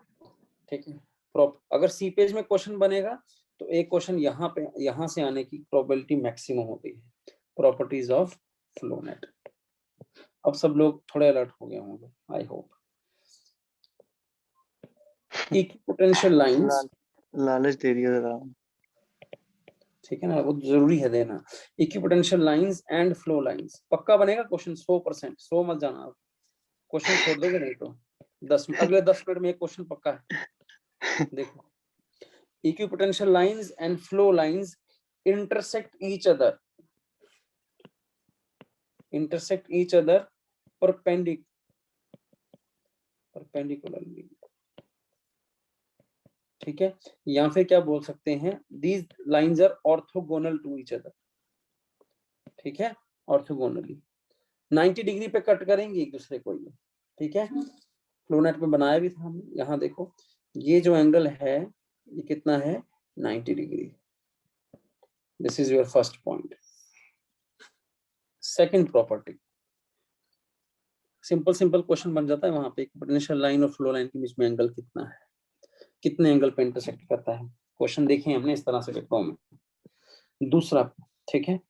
ठीक है, अगर सी पेज में क्वेश्चन बनेगा तो एक क्वेश्चन यहाँ से आने की प्रोबेबिलिटी मैक्सिमम होती है। Properties of flow net. अब सब लोग थोड़े अलर्ट हो गए होंगे, आई होप। इक्विपोटेंशियल लाइंस, लालच दे दिया जरा। ठीक है ना, वो जरूरी है देना। Equipotential lines and flow lines, पक्का बनेगा क्वेश्चन 100%, 100 मत जाना आप, क्वेश्चन छोड़ दोगे नहीं तो। अगले 10 मिनट में एक क्वेश्चन पक्का है। देखो, equipotential lines and flow lines intersect each other perpendicularly। ठीक है, या फिर क्या बोल सकते हैं, these lines are orthogonal to each other। ठीक है, ऑर्थोगोनली 90 डिग्री पे कट करेंगे एक दूसरे को ये। ठीक है, फ्लो नेट में बनाया भी था हमने। यहाँ देखो, ये जो एंगल है ये कितना है, 90 degree. This is your first point. Second property, simple question बन जाता है वहां पे, पोटेंशियल लाइन और फ्लो लाइन के बीच में एंगल कितना है, कितने एंगल पे इंटरसेक्ट करता है। क्वेश्चन देखे हमने इस तरह से पेपरों में। दूसरा, ठीक है,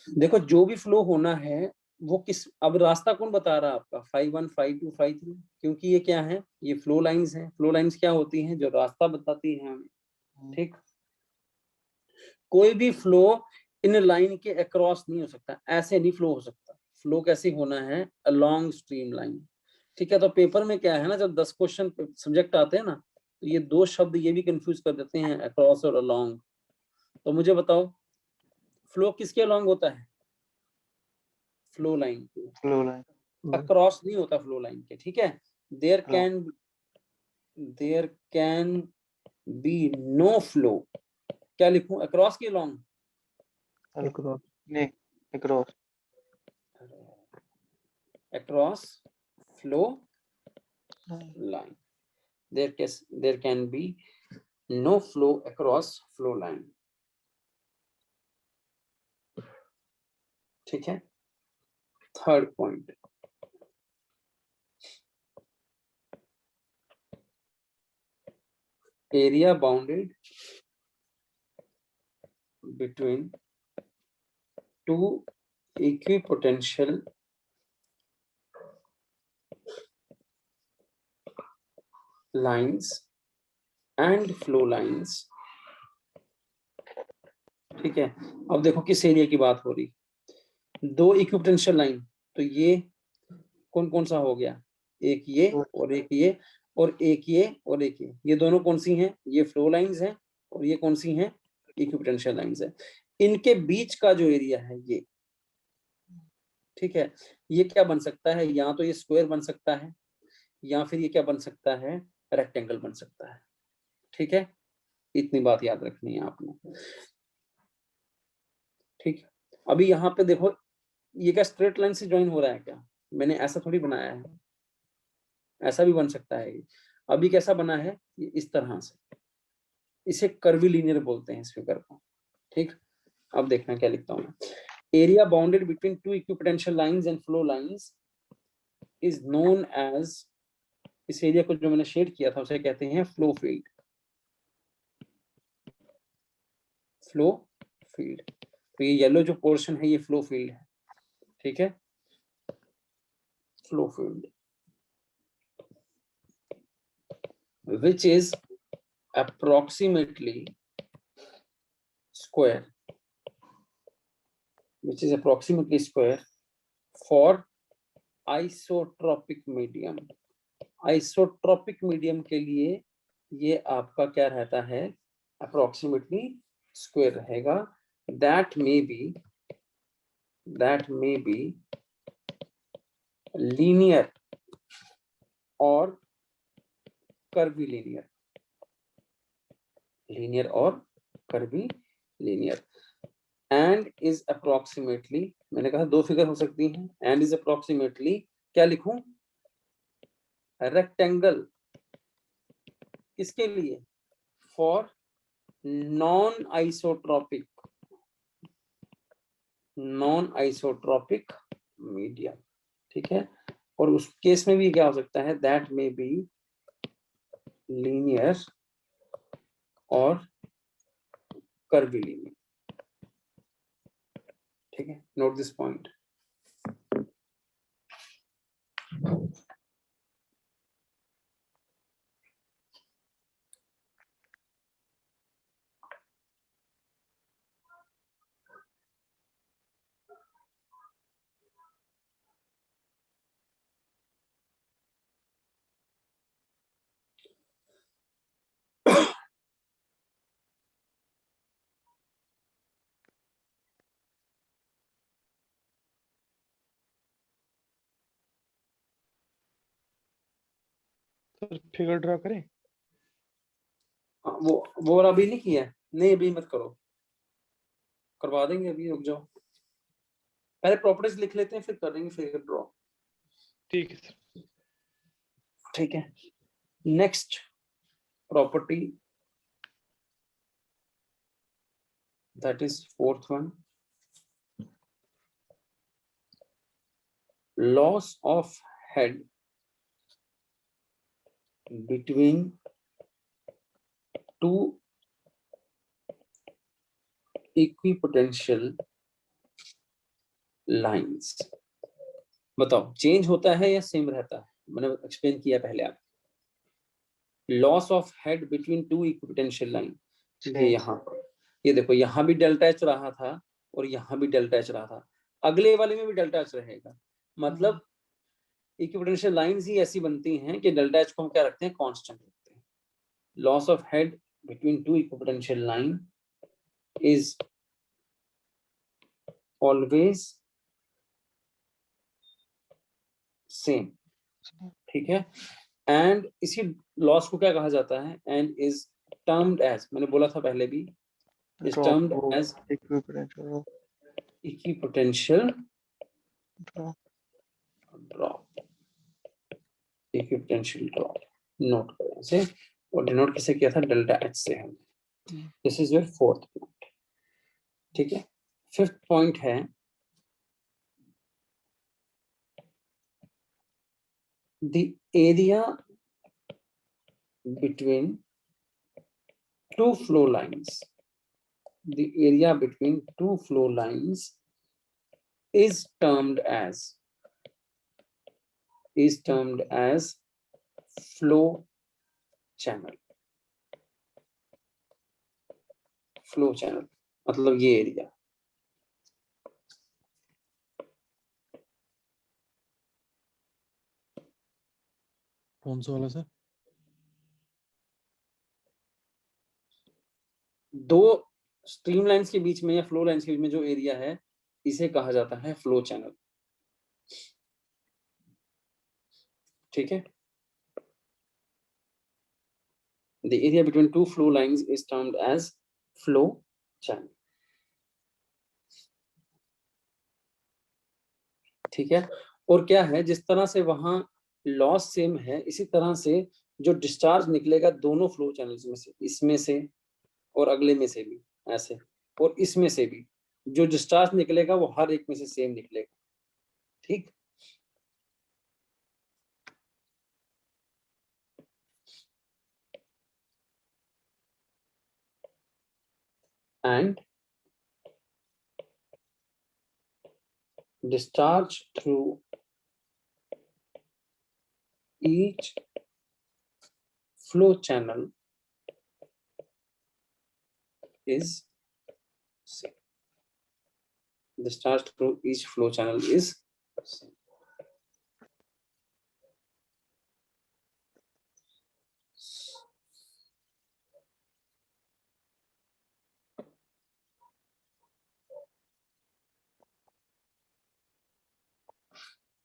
देखो जो भी फ्लो होना है वो किस, अब रास्ता कौन बता रहा है आपका, 5-1, 5-2, 5-3, क्योंकि ये क्या है, ये फ्लो लाइंस हैं। फ्लो लाइंस क्या होती हैं, जो रास्ता बताती हैं हमें, ठीक। कोई भी फ्लो इन लाइन के अक्रॉस नहीं हो सकता, ऐसे नहीं फ्लो हो सकता। फ्लो कैसे होना है, अलोंग स्ट्रीम लाइन, ठीक है। तो पेपर में क्या है ना, जब 10 क्वेश्चन सब्जेक्ट आते हैं ना, तो ये दो शब्द ये भी कंफ्यूज कर देते हैं, अक्रॉस और अलोंग। तो मुझे बताओ, फ्लो किसके अलोंग होता है, फ्लो लाइन के, फ्लो लाइन, अक्रॉस नहीं होता फ्लो लाइन के, ठीक है। There can be no flow, क्या लिखूं, अक्रॉस के अलोंग, नहीं across, across flow line, there can be no flow across flow line, ठीक है। Third point, area bounded between two equipotential lines and flow lines, ठीक है। अब देखो किस एरिया की बात हो रही, दो इक्विपोटेंशियल लाइन, तो ये कौन कौन सा हो गया, एक ये और एक ये और एक ये और एक ये दोनों कौन सी हैं, ये फ्लो लाइंस हैं और ये कौन सी हैं, इक्विपोटेंशियल लाइंस है। इनके बीच का जो एरिया है ये, ठीक है, ये क्या बन सकता है, या तो ये स्क्वायर बन सकता है, या फिर ये क्या बन सकता है, रेक्टेंगल बन सकता है, ठीक है। इतनी बात याद रखनी है आपने, ठीक है। अभी यहाँ पे देखो, ये क्या स्ट्रेट लाइन से ज्वाइन हो रहा है क्या, मैंने ऐसा थोड़ी बनाया है, ऐसा भी बन सकता है ये। अभी कैसा बना है, ये इस तरह से, इसे कर्वीलिनियर बोलते हैं इस फिगर को, ठीक। अब देखना क्या लिखता हूं मैं, area bounded between two equipotential lines and flow lines is known as, इस एरिया को जो मैंने शेड किया था उसे कहते हैं फ्लो फील्ड, फ्लो फील्ड। तो ये येलो जो पोर्शन है ये फ्लो फील्ड है, ठीक है, flow field, which is approximately square, for isotropic medium। Isotropic medium के लिए ये आपका क्या रहता है, अप्रोक्सीमेटली स्क्वायर रहेगा। दैट मे बी लीनियर और कर्वीलिनियर, लीनियर और कर्वीलिनियर, एंड इज अप्रोक्सीमेटली, मैंने कहा दो फिगर हो सकती हैं, एंड इज अप्रोक्सीमेटली क्या लिखूं, रेक्टेंगल, किसके लिए, फॉर नॉन आइसोट्रोपिक मीडियम, ठीक है। और उस केस में भी क्या हो सकता है, दैट मे बी लीनियर और कर्वीलिनियर, ठीक है। Note this point. Sir figure draw करें, वो अभी नहीं किया है, नहीं अभी मत करो, करवा देंगे, अभी रुक जाओ, पहले प्रॉपर्टीज लिख लेते हैं फिर करेंगे फिगर ड्रॉ, ठीक है सर। ठीक है। Next property, that is fourth one, loss of head between two equipotential lines, बताओ चेंज होता है या सेम रहता है? मैंने एक्सप्लेन किया पहले आप, loss of head between two equipotential line. ये यहाँ पर, ये देखो यहाँ भी डेल्टा एच रहा था और यहाँ भी डेल्टा एच रहा था, अगले वाले में भी डेल्टा एच रहेगा। मतलब इक्विपोटेंशियल लाइंस ही ऐसी बनती हैं कि डेल्टा एच को हम क्या रखते हैं, कांस्टेंट रखते हैं। Loss of head between two equipotential line is always same, ठीक है। एंड इसी लॉस को क्या कहा जाता है, एंड इज टर्म्ड एज, मैंने बोला था पहले भी, is termed as equipotential equipotential drop. Equipotential drop note करें इसे, और डिनोट किसे किया था, डेल्टा एच से हम। This is your fourth point, ठीक है। फिफ्थ पॉइंट है the area between two flow lines. The area between two flow lines is termed as flow channel. Flow channel मतलब ये एरिया, कौन सा वाला सर? दो स्ट्रीम लाइंस के बीच में या फ्लो लाइंस के बीच में जो एरिया है, इसे कहा जाता है फ्लो चैनल, ठीक है। The area between two flow lines is termed as flow channel, ठीक है। और क्या है, जिस तरह से वहां लॉस सेम है, इसी तरह से जो डिस्चार्ज निकलेगा दोनों फ्लो चैनल्स में से, इसमें से और अगले में से भी ऐसे, और इसमें से भी जो डिस्चार्ज निकलेगा वो हर एक में से सेम निकलेगा, ठीक। And discharge through each flow channel is same. Discharge through each flow channel is same.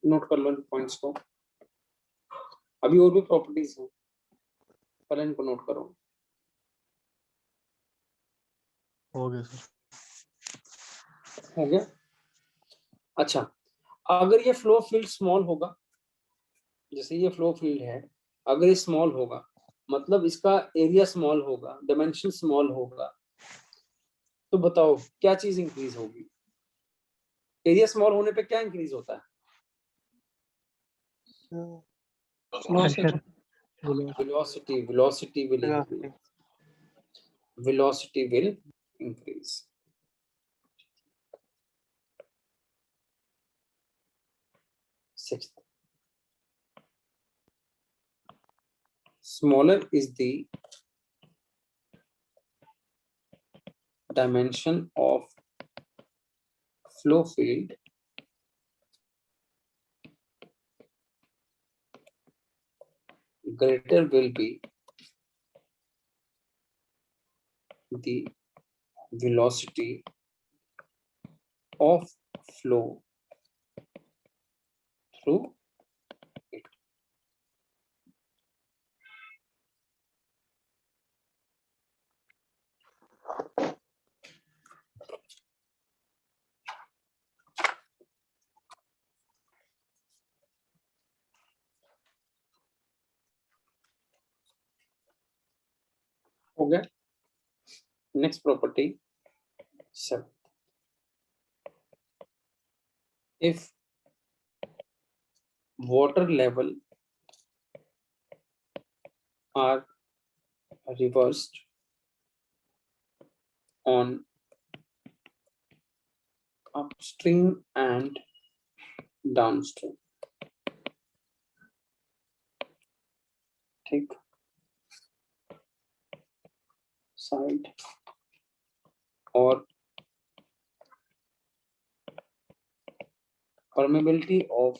Note कर लो इन पॉइंट्स को, अभी और भी प्रॉपर्टीज हैं, पहले इनको नोट करो। हो गया सर। हो गया। अच्छा, अगर ये फ्लो फील्ड स्मॉल होगा, जैसे ये फ्लो फील्ड है, अगर ये स्मॉल होगा मतलब इसका एरिया स्मॉल होगा, डायमेंशन स्मॉल होगा, तो बताओ क्या चीज इंक्रीज होगी? एरिया स्मॉल होने पे क्या इंक्रीज होता है? velocity will increase. Velocity will increase. Sixth, smaller is the dimension of flow field, greater will be the velocity of flow through it. हो गया। Next property 7, if water level are reversed on upstream and downstream, ठीक, side और permeability of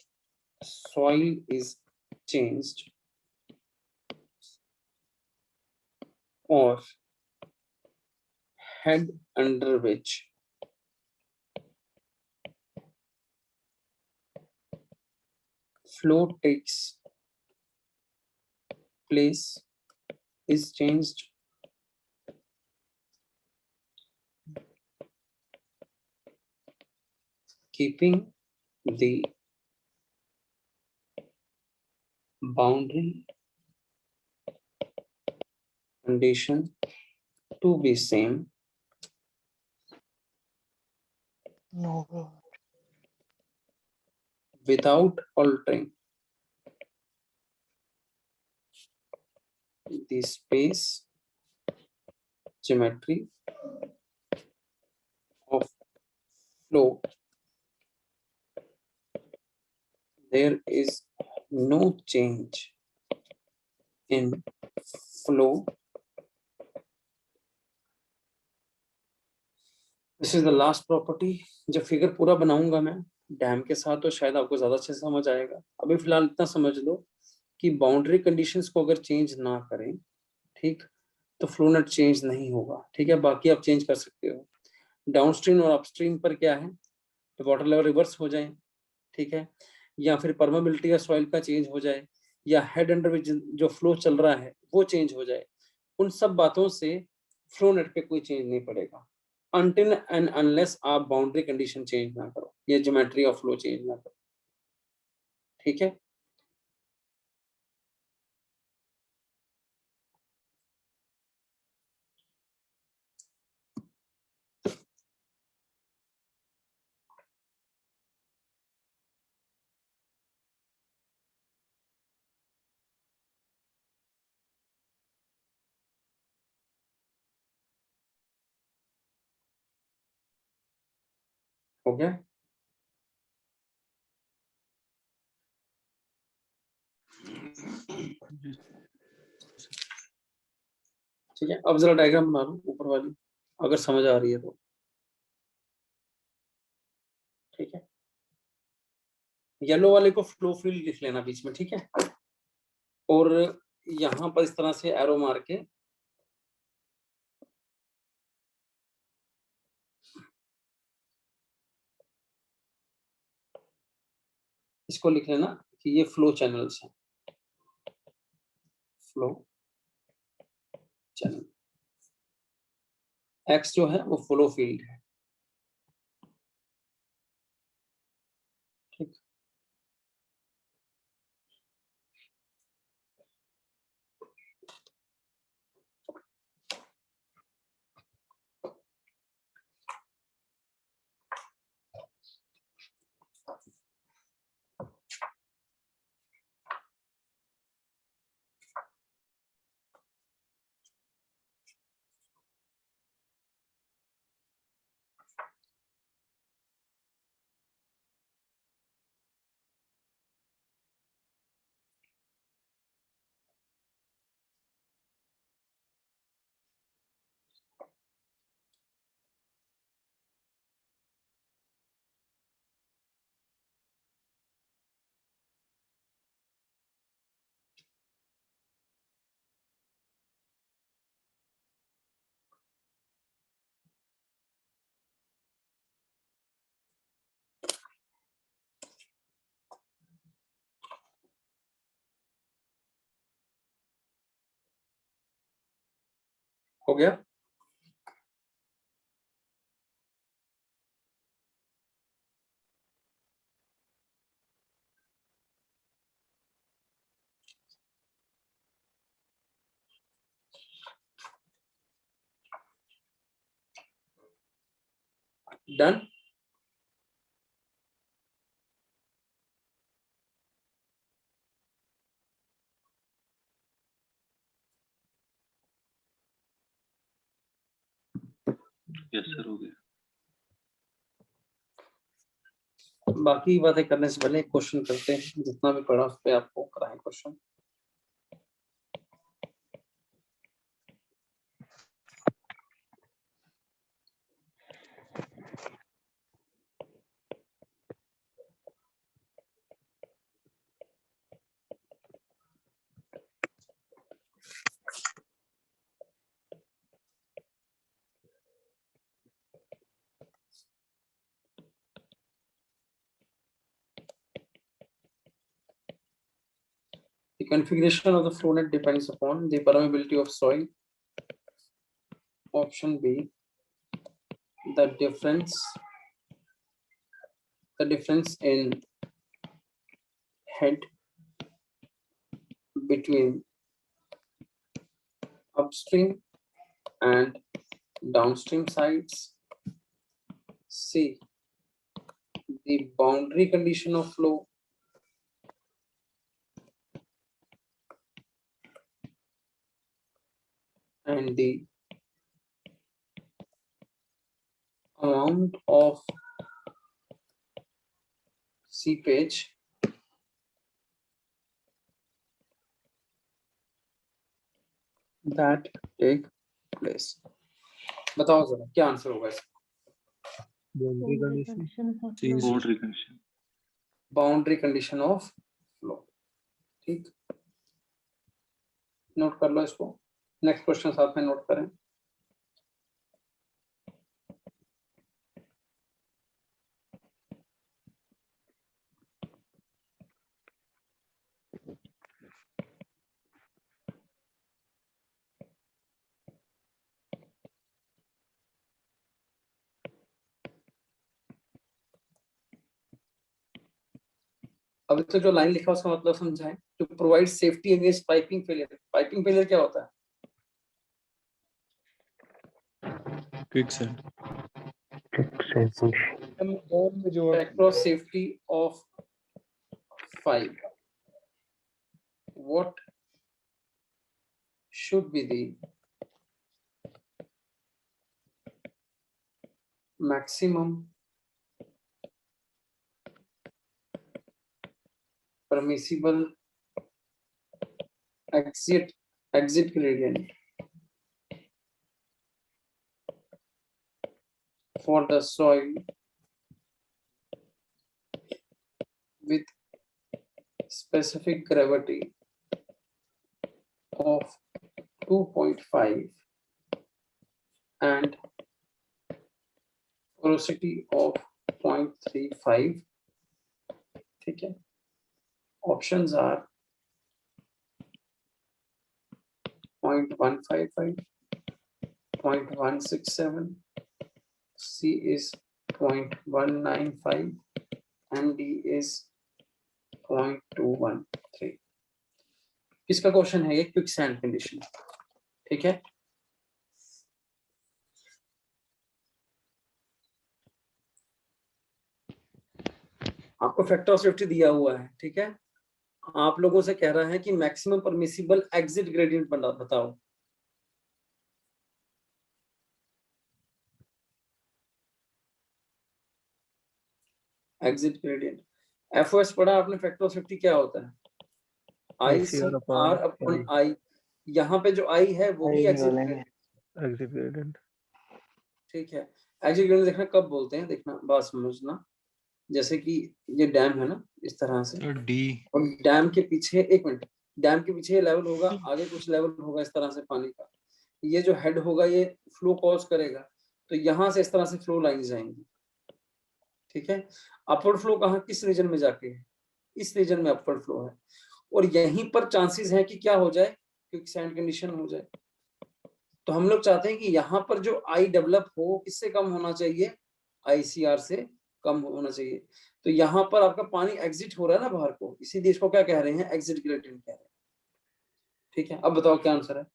soil is changed or head under which flow takes place is changed keeping the boundary condition to be same No. without altering the space geometry of flow. There is no change in flow. This is the last property. जब figure पूरा बनाऊंगा मैं dam के साथ तो शायद आपको ज्यादा अच्छे से समझ आएगा। अभी फिलहाल इतना समझ लो कि बाउंड्री कंडीशंस को अगर चेंज ना करें, ठीक, तो फ्लो नेट चेंज नहीं होगा। ठीक है, बाकी आप चेंज कर सकते हो। डाउनस्ट्रीम और अपस्ट्रीम पर क्या है, तो वाटर लेवल रिवर्स हो जाए, ठीक है, या फिर परमेबिलिटी या सॉइल का चेंज हो जाए, या हेड अंडर में जो फ्लो चल रहा है वो चेंज हो जाए, उन सब बातों से फ्लो नेट पे कोई चेंज नहीं पड़ेगा अनटिल एंड अनलेस आप बाउंड्री कंडीशन चेंज ना करो या ज्योमेट्री ऑफ फ्लो चेंज ना करो। ठीक है, हो गया। ठीक है, अब जरा डायग्राम बना लो ऊपर वाली, अगर समझ आ रही है तो। ठीक है, येलो वाले को फ्लो फील्ड लिख लेना बीच में, ठीक है, और यहाँ पर इस तरह से एरो मार के इसको लिख लेना कि ये फ्लो चैनल्स हैं, फ्लो चैनल। एक्स जो है वो फ्लो फील्ड है। ठीक, हो गया। डन। यस सर, हो गया। बाकी बातें करने से पहले क्वेश्चन करते हैं, जितना भी पढ़ा उस पे आपको कराएं question. The configuration of the flow net depends upon the permeability of soil. Option B, the difference in head between upstream and downstream sides. C, the boundary condition of flow. And the amount of seepage that take place. बताओ जरा क्या answer होगा इसका? Boundary condition boundary condition boundary condition of flow. ठीक, note कर लो इसको. Next question साथ में नोट करें. अभी तो जो लाइन लिखा है उसका मतलब समझाएं. To provide safety against piping failure. Piping failure क्या होता है? क्विकसैंड. में जो Across safety of 5. What should be the maximum permissible exit gradient for the soil with specific gravity of 2.5 and porosity of 0.35. ठीक है. Options are 0.155, 0.167, C is 0.195 and D is 0.213. किसका question है ये? Quick sand condition. ठीक है. आपको factor of safety दिया हुआ है. ठीक है. आप लोगों से कह रहा है कि मैक्सिमम परमिसिबल एग्जिट ग्रेडियंट बताओ. एग्जिट ग्रेडियंट एफओएस पढ़ा आपने. फैक्टर ऑफ सेफ्टी क्या होता है? ICR upon I. यहाँ पे जो आई है वो भी एग्जिट ग्रेडियंट. ठीक है. एग्जिट ग्रेडियंट देखना कब बोलते हैं, देखना बात समझना. जैसे कि ये डैम है ना, इस तरह से. डी. और डैम के पीछे, एक मिनट, डैम के पीछे लेवल होगा, आगे कुछ लेवल होगा इस तरह से पानी का. ये जो हेड होगा ये फ्लो कॉज करेगा. तो यहाँ से इस तरह से फ्लो लाइन जाएंगी. ठीक है. अपवर्ड फ्लो कहाँ, किस रीजन में जाके है? इस रीजन में अपवर्ड फ्लो है. और यहीं पर चांसेस है कि क्या हो जाए, क्विक सैंड कंडीशन हो जाए. तो हम लोग चाहते हैं कि यहाँ पर जो आई डेवलप हो किससे कम होना चाहिए? ICR से कम होना चाहिए. तो यहाँ पर आपका पानी एग्जिट हो रहा है ना बाहर को, इसीलिए इसको क्या कह रहे हैं? एग्जिट ग्रेडियंट कह रहे हैं. ठीक है. अब बताओ क्या आंसर है?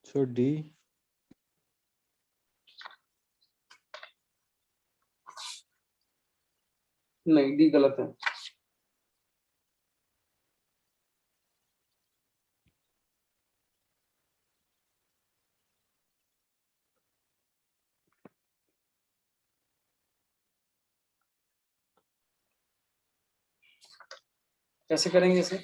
सो डी. नहीं, डी गलत है. कैसे करेंगे इसे?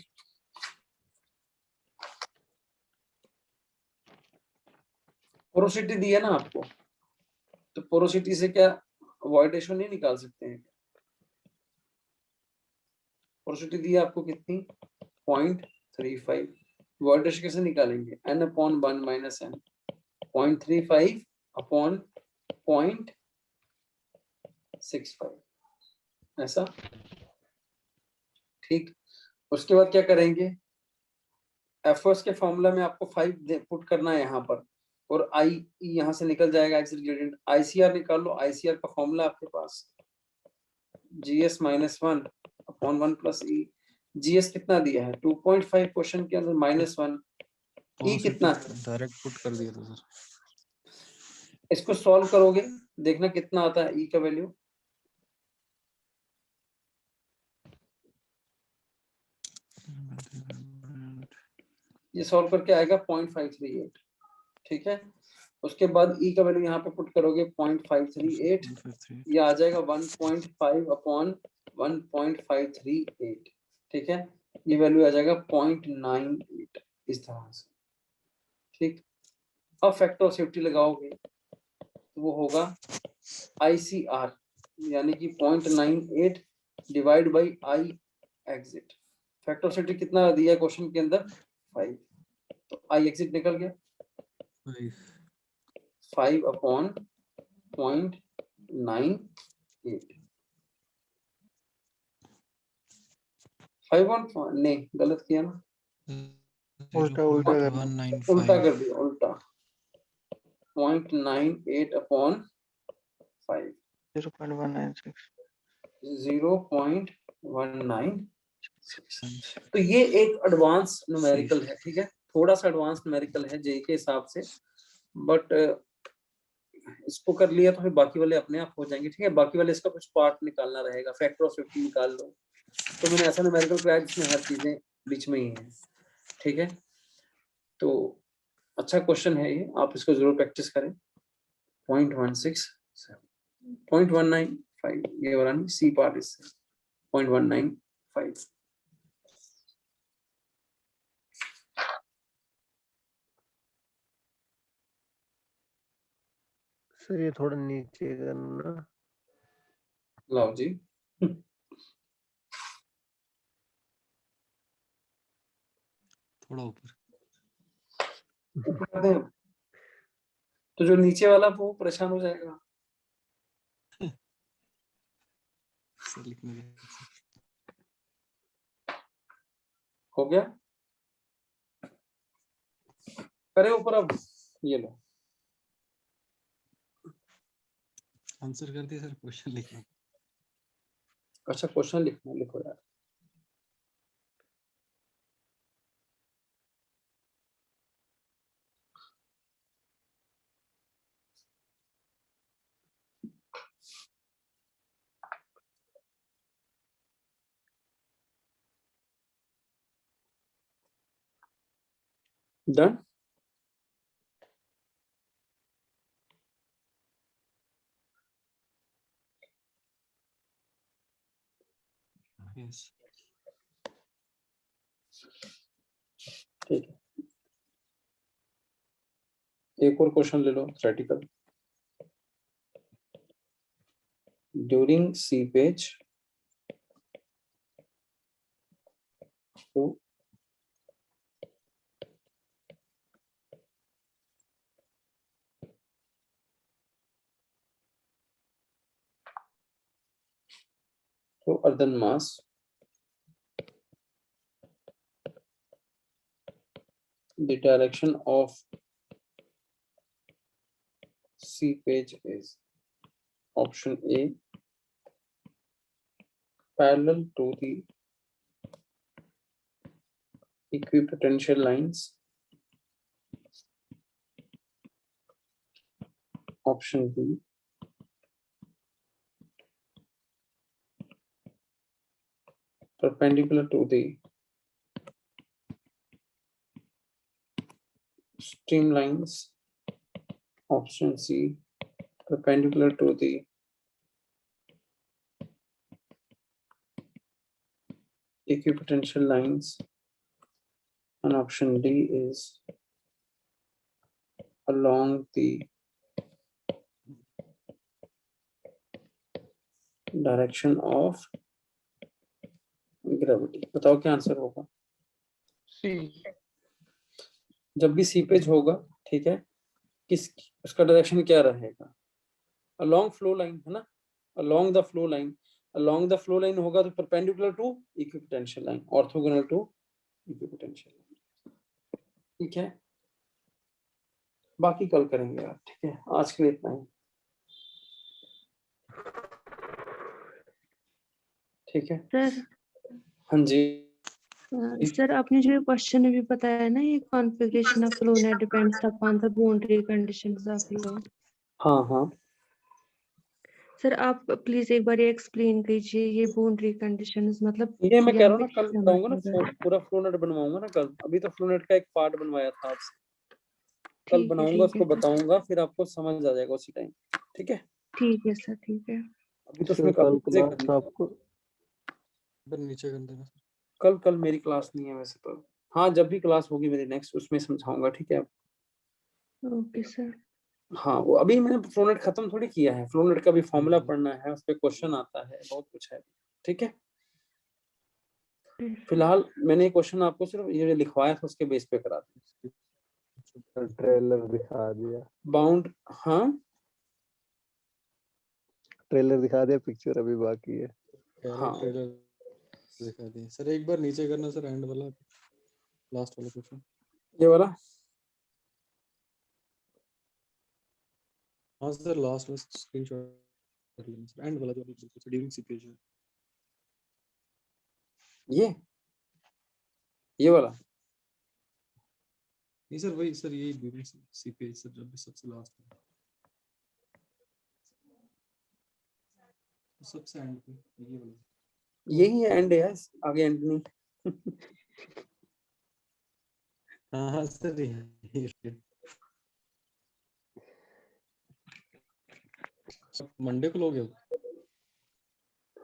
पोरोसिटी दी है ना आपको, तो पोरोसिटी से क्या वॉइड रेशियो नहीं निकाल सकते हैं? पोरोसिटी दी है आपको कितनी? 0.35. वॉइड रेशियो कैसे निकालेंगे? n/1 - n. 0.35 अपॉन 0.65. ऐसा ठीक, उसके बाद क्या करेंगे, एफओएस के फॉर्मूला में आपको 5 पुट करना है यहाँ पर, और आई यहाँ से निकल जाएगा एक्सिट ग्रेडियंट। आईसीआर निकाल लो, आईसीआर का फॉर्मूला आपके पास जीएस माइनस 1/1 प्लस ई। जीएस कितना दिया है 2.5, क्वेश्चन के अंदर -1, ई कितना है, डायरेक्ट पुट कर दिया था सर। इसको सॉल्व करोगे देखना कितना आता है ई का वैल्यू। ये सॉल्व करके आएगा 0.538, ठीक है। उसके बाद ई का वैल्यू यहाँ पे पुट करोगे 0.538, ये आ जाएगा 1.5/1.538, ठीक है। ये वैल्यू आ जाएगा 0.98 इस तरह से, ठीक। अब फैक्टर ऑफ सेफ्टी लगाओगे तो वो होगा ICR यानी कि 0.98 divide by I exit. Factor of safety कितना दिया है क्वेश्चन के अंदर 5, तो आई एग्जिट निकल गया 5/0.98। 5 नहीं गलत किया ना, उल्टा करना। उल्टा कर दिया, उल्टा 0.98/5 0.196 0.196। तो ये एक एडवांस न्यूमेरिकल है, ठीक है, थोड़ा सा एडवांस न्यूमेरिकल है जेई के हिसाब से, बट इसको कर लिया तो फिर बाकी वाले अपने आप हो जाएंगे, ठीक है। बाकी वाले इसका कुछ पार्ट निकालना रहेगा, फैक्टर ऑफ सेफ्टी निकाल लो। तो मैंने ऐसा न्यूमेरिकल कराया जिसमें हर चीजें बीच में ही है, ठीक है। तो अच्छा क्वेश्चन है ये, आप इसको जरूर प्रैक्टिस करें। 0.167 0.195 ये वाला नहीं, सी पार्ट इससे 0.195। सर ये थोड़ा नीचे करना। लाओ जी, थोड़ा ऊपर। ऊपर दें, तो जो नीचे वाला वो परेशान हो जाएगा। सर लिखने दे। हो गया, करे ऊपर। अब ये लो, आंसर कर दिया सर, क्वेश्चन लिखना। अच्छा क्वेश्चन लिखना, लिखो यार। डन। यस। ठीक है, एक और क्वेश्चन ले लो theoretical. During seepage to earthen mass, the direction of seepage is option A, parallel to the equipotential lines, option B, perpendicular to the streamlines, option C, perpendicular to the equipotential lines, and option D is along the direction of gravity। बताओ क्या answer होगा। सी। जब भी seepage होगा, ठीक है, किस उसका डायरेक्शन क्या रहेगा, अलोंग फ्लो लाइन है ना, along the flow line. along the flow line होगा तो perpendicular to equipotential line, orthogonal to equipotential line, ठीक है। बाकी कल करेंगे यार, ठीक है, आज के लिए इतना ही, ठीक है। सर हाँ जी, सर आपने जो क्वेश्चन अभी बताया ना, ये configuration of flow net depends upon the boundary conditions of flow. हाँ हाँ, सर आप प्लीज एक बार ये एक्सप्लेन कीजिए, ये बाउंड्री कंडीशंस मतलब ये मैं कह यहाँ रहा हूँ पे ना, कल क्या बताऊंगा ना, मतलब है? पूरा फ्लो नेट बनवाऊंगा ना कल। अभी तो फ्लो नेट का एक पार्ट बनवाया था आपसे, कल ठीक है बनाऊंगा, ठीक है उसको सर, बताऊंगा, फिर आपको समझ आ जाएगा उसी टाइम, ठीक है। ठीक है सर, ठीक है। अभी तो सर उसमें काफी कल चीजें क्लास करनी है। आपको इधर नीचे कर देना सर। कल मेरी क्लास नहीं है वैसे तो, हाँ जब भी क्लास होगी मेरी नेक्स्ट, उसमें समझाऊंगा, ठीक है। Okay sir. हाँ वो अभी मैंने फ्लो नेट खत्म थोड़ी किया है, फ्लो नेट का भी फॉर्मूला पढ़ना है, उस पर क्वेश्चन आता है, बहुत कुछ है, ठीक है। फिलहाल मैंने क्वेश्चन आपको सिर्फ ये लिखवाया था, उसके बेस पे करा दिया। ट्रेलर दिखा दिया, बाउंड, हाँ ट्रेलर दिखा दिया, पिक्चर अभी बाकी है। कह रहा हाँ, ट्रेलर दिखा दिए सर। एक बार नीचे करना सर, एंड वाला, लास्ट वाला क्वेश्चन। ये वाला, हाँ सर, लास्ट में स्क्रीनशॉट कर लेना सर, एंड वाला जो अभी ड्यूरिंग सीपीएच है। ये वाला, नहीं सर, वही सर, यही ड्यूरिंग सीपीएच सर, जब भी सबसे लास्ट में, सबसे एंड पे ये वाला। यही है एंड है, आगे एंड नहीं। हाँ हाँ सर, ये मंडे को लोगे?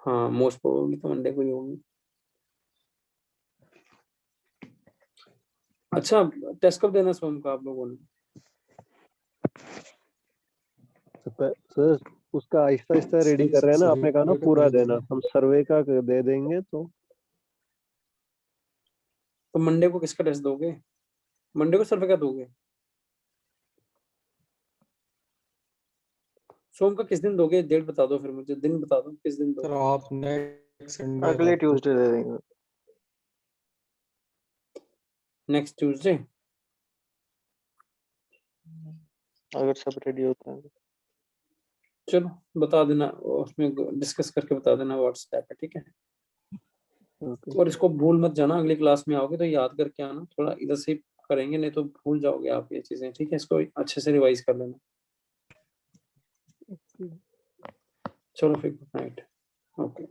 हाँ मोस्ट प्रोबेबली तो मंडे को ही होगी। अच्छा, टेस्ट कब देना सोम का आप लोगों ने? सर उसका आहिस्ता आहिस्ता रेडी कर रहे हैं ना, आपने कहा ना पूरा देना, हम सर्वे का दे देंगे तो मंडे को किसका टेस्ट दोगे? मंडे को सर्वे का दोगे? सोम का किस दिन दोगे? डेट बता दो फिर मुझे, दिन बता दो किस दिन सर दोगे। आप नेक्स्ट संडे, अगले ट्यूसडे दे देंगे। नेक्स्ट ट्यूसडे, अगर सब रेडी होता है चलो बता देना, उसमें डिस्कस करके बता देना व्हाट्सएप पे, ठीक है। ओके। और इसको भूल मत जाना, अगली क्लास में आओगे तो याद करके आना, थोड़ा इधर से करेंगे, नहीं तो भूल जाओगे आप ये चीजें, ठीक है। इसको अच्छे से रिवाइज कर लेना। चलो फिर गुड नाइट, ओके।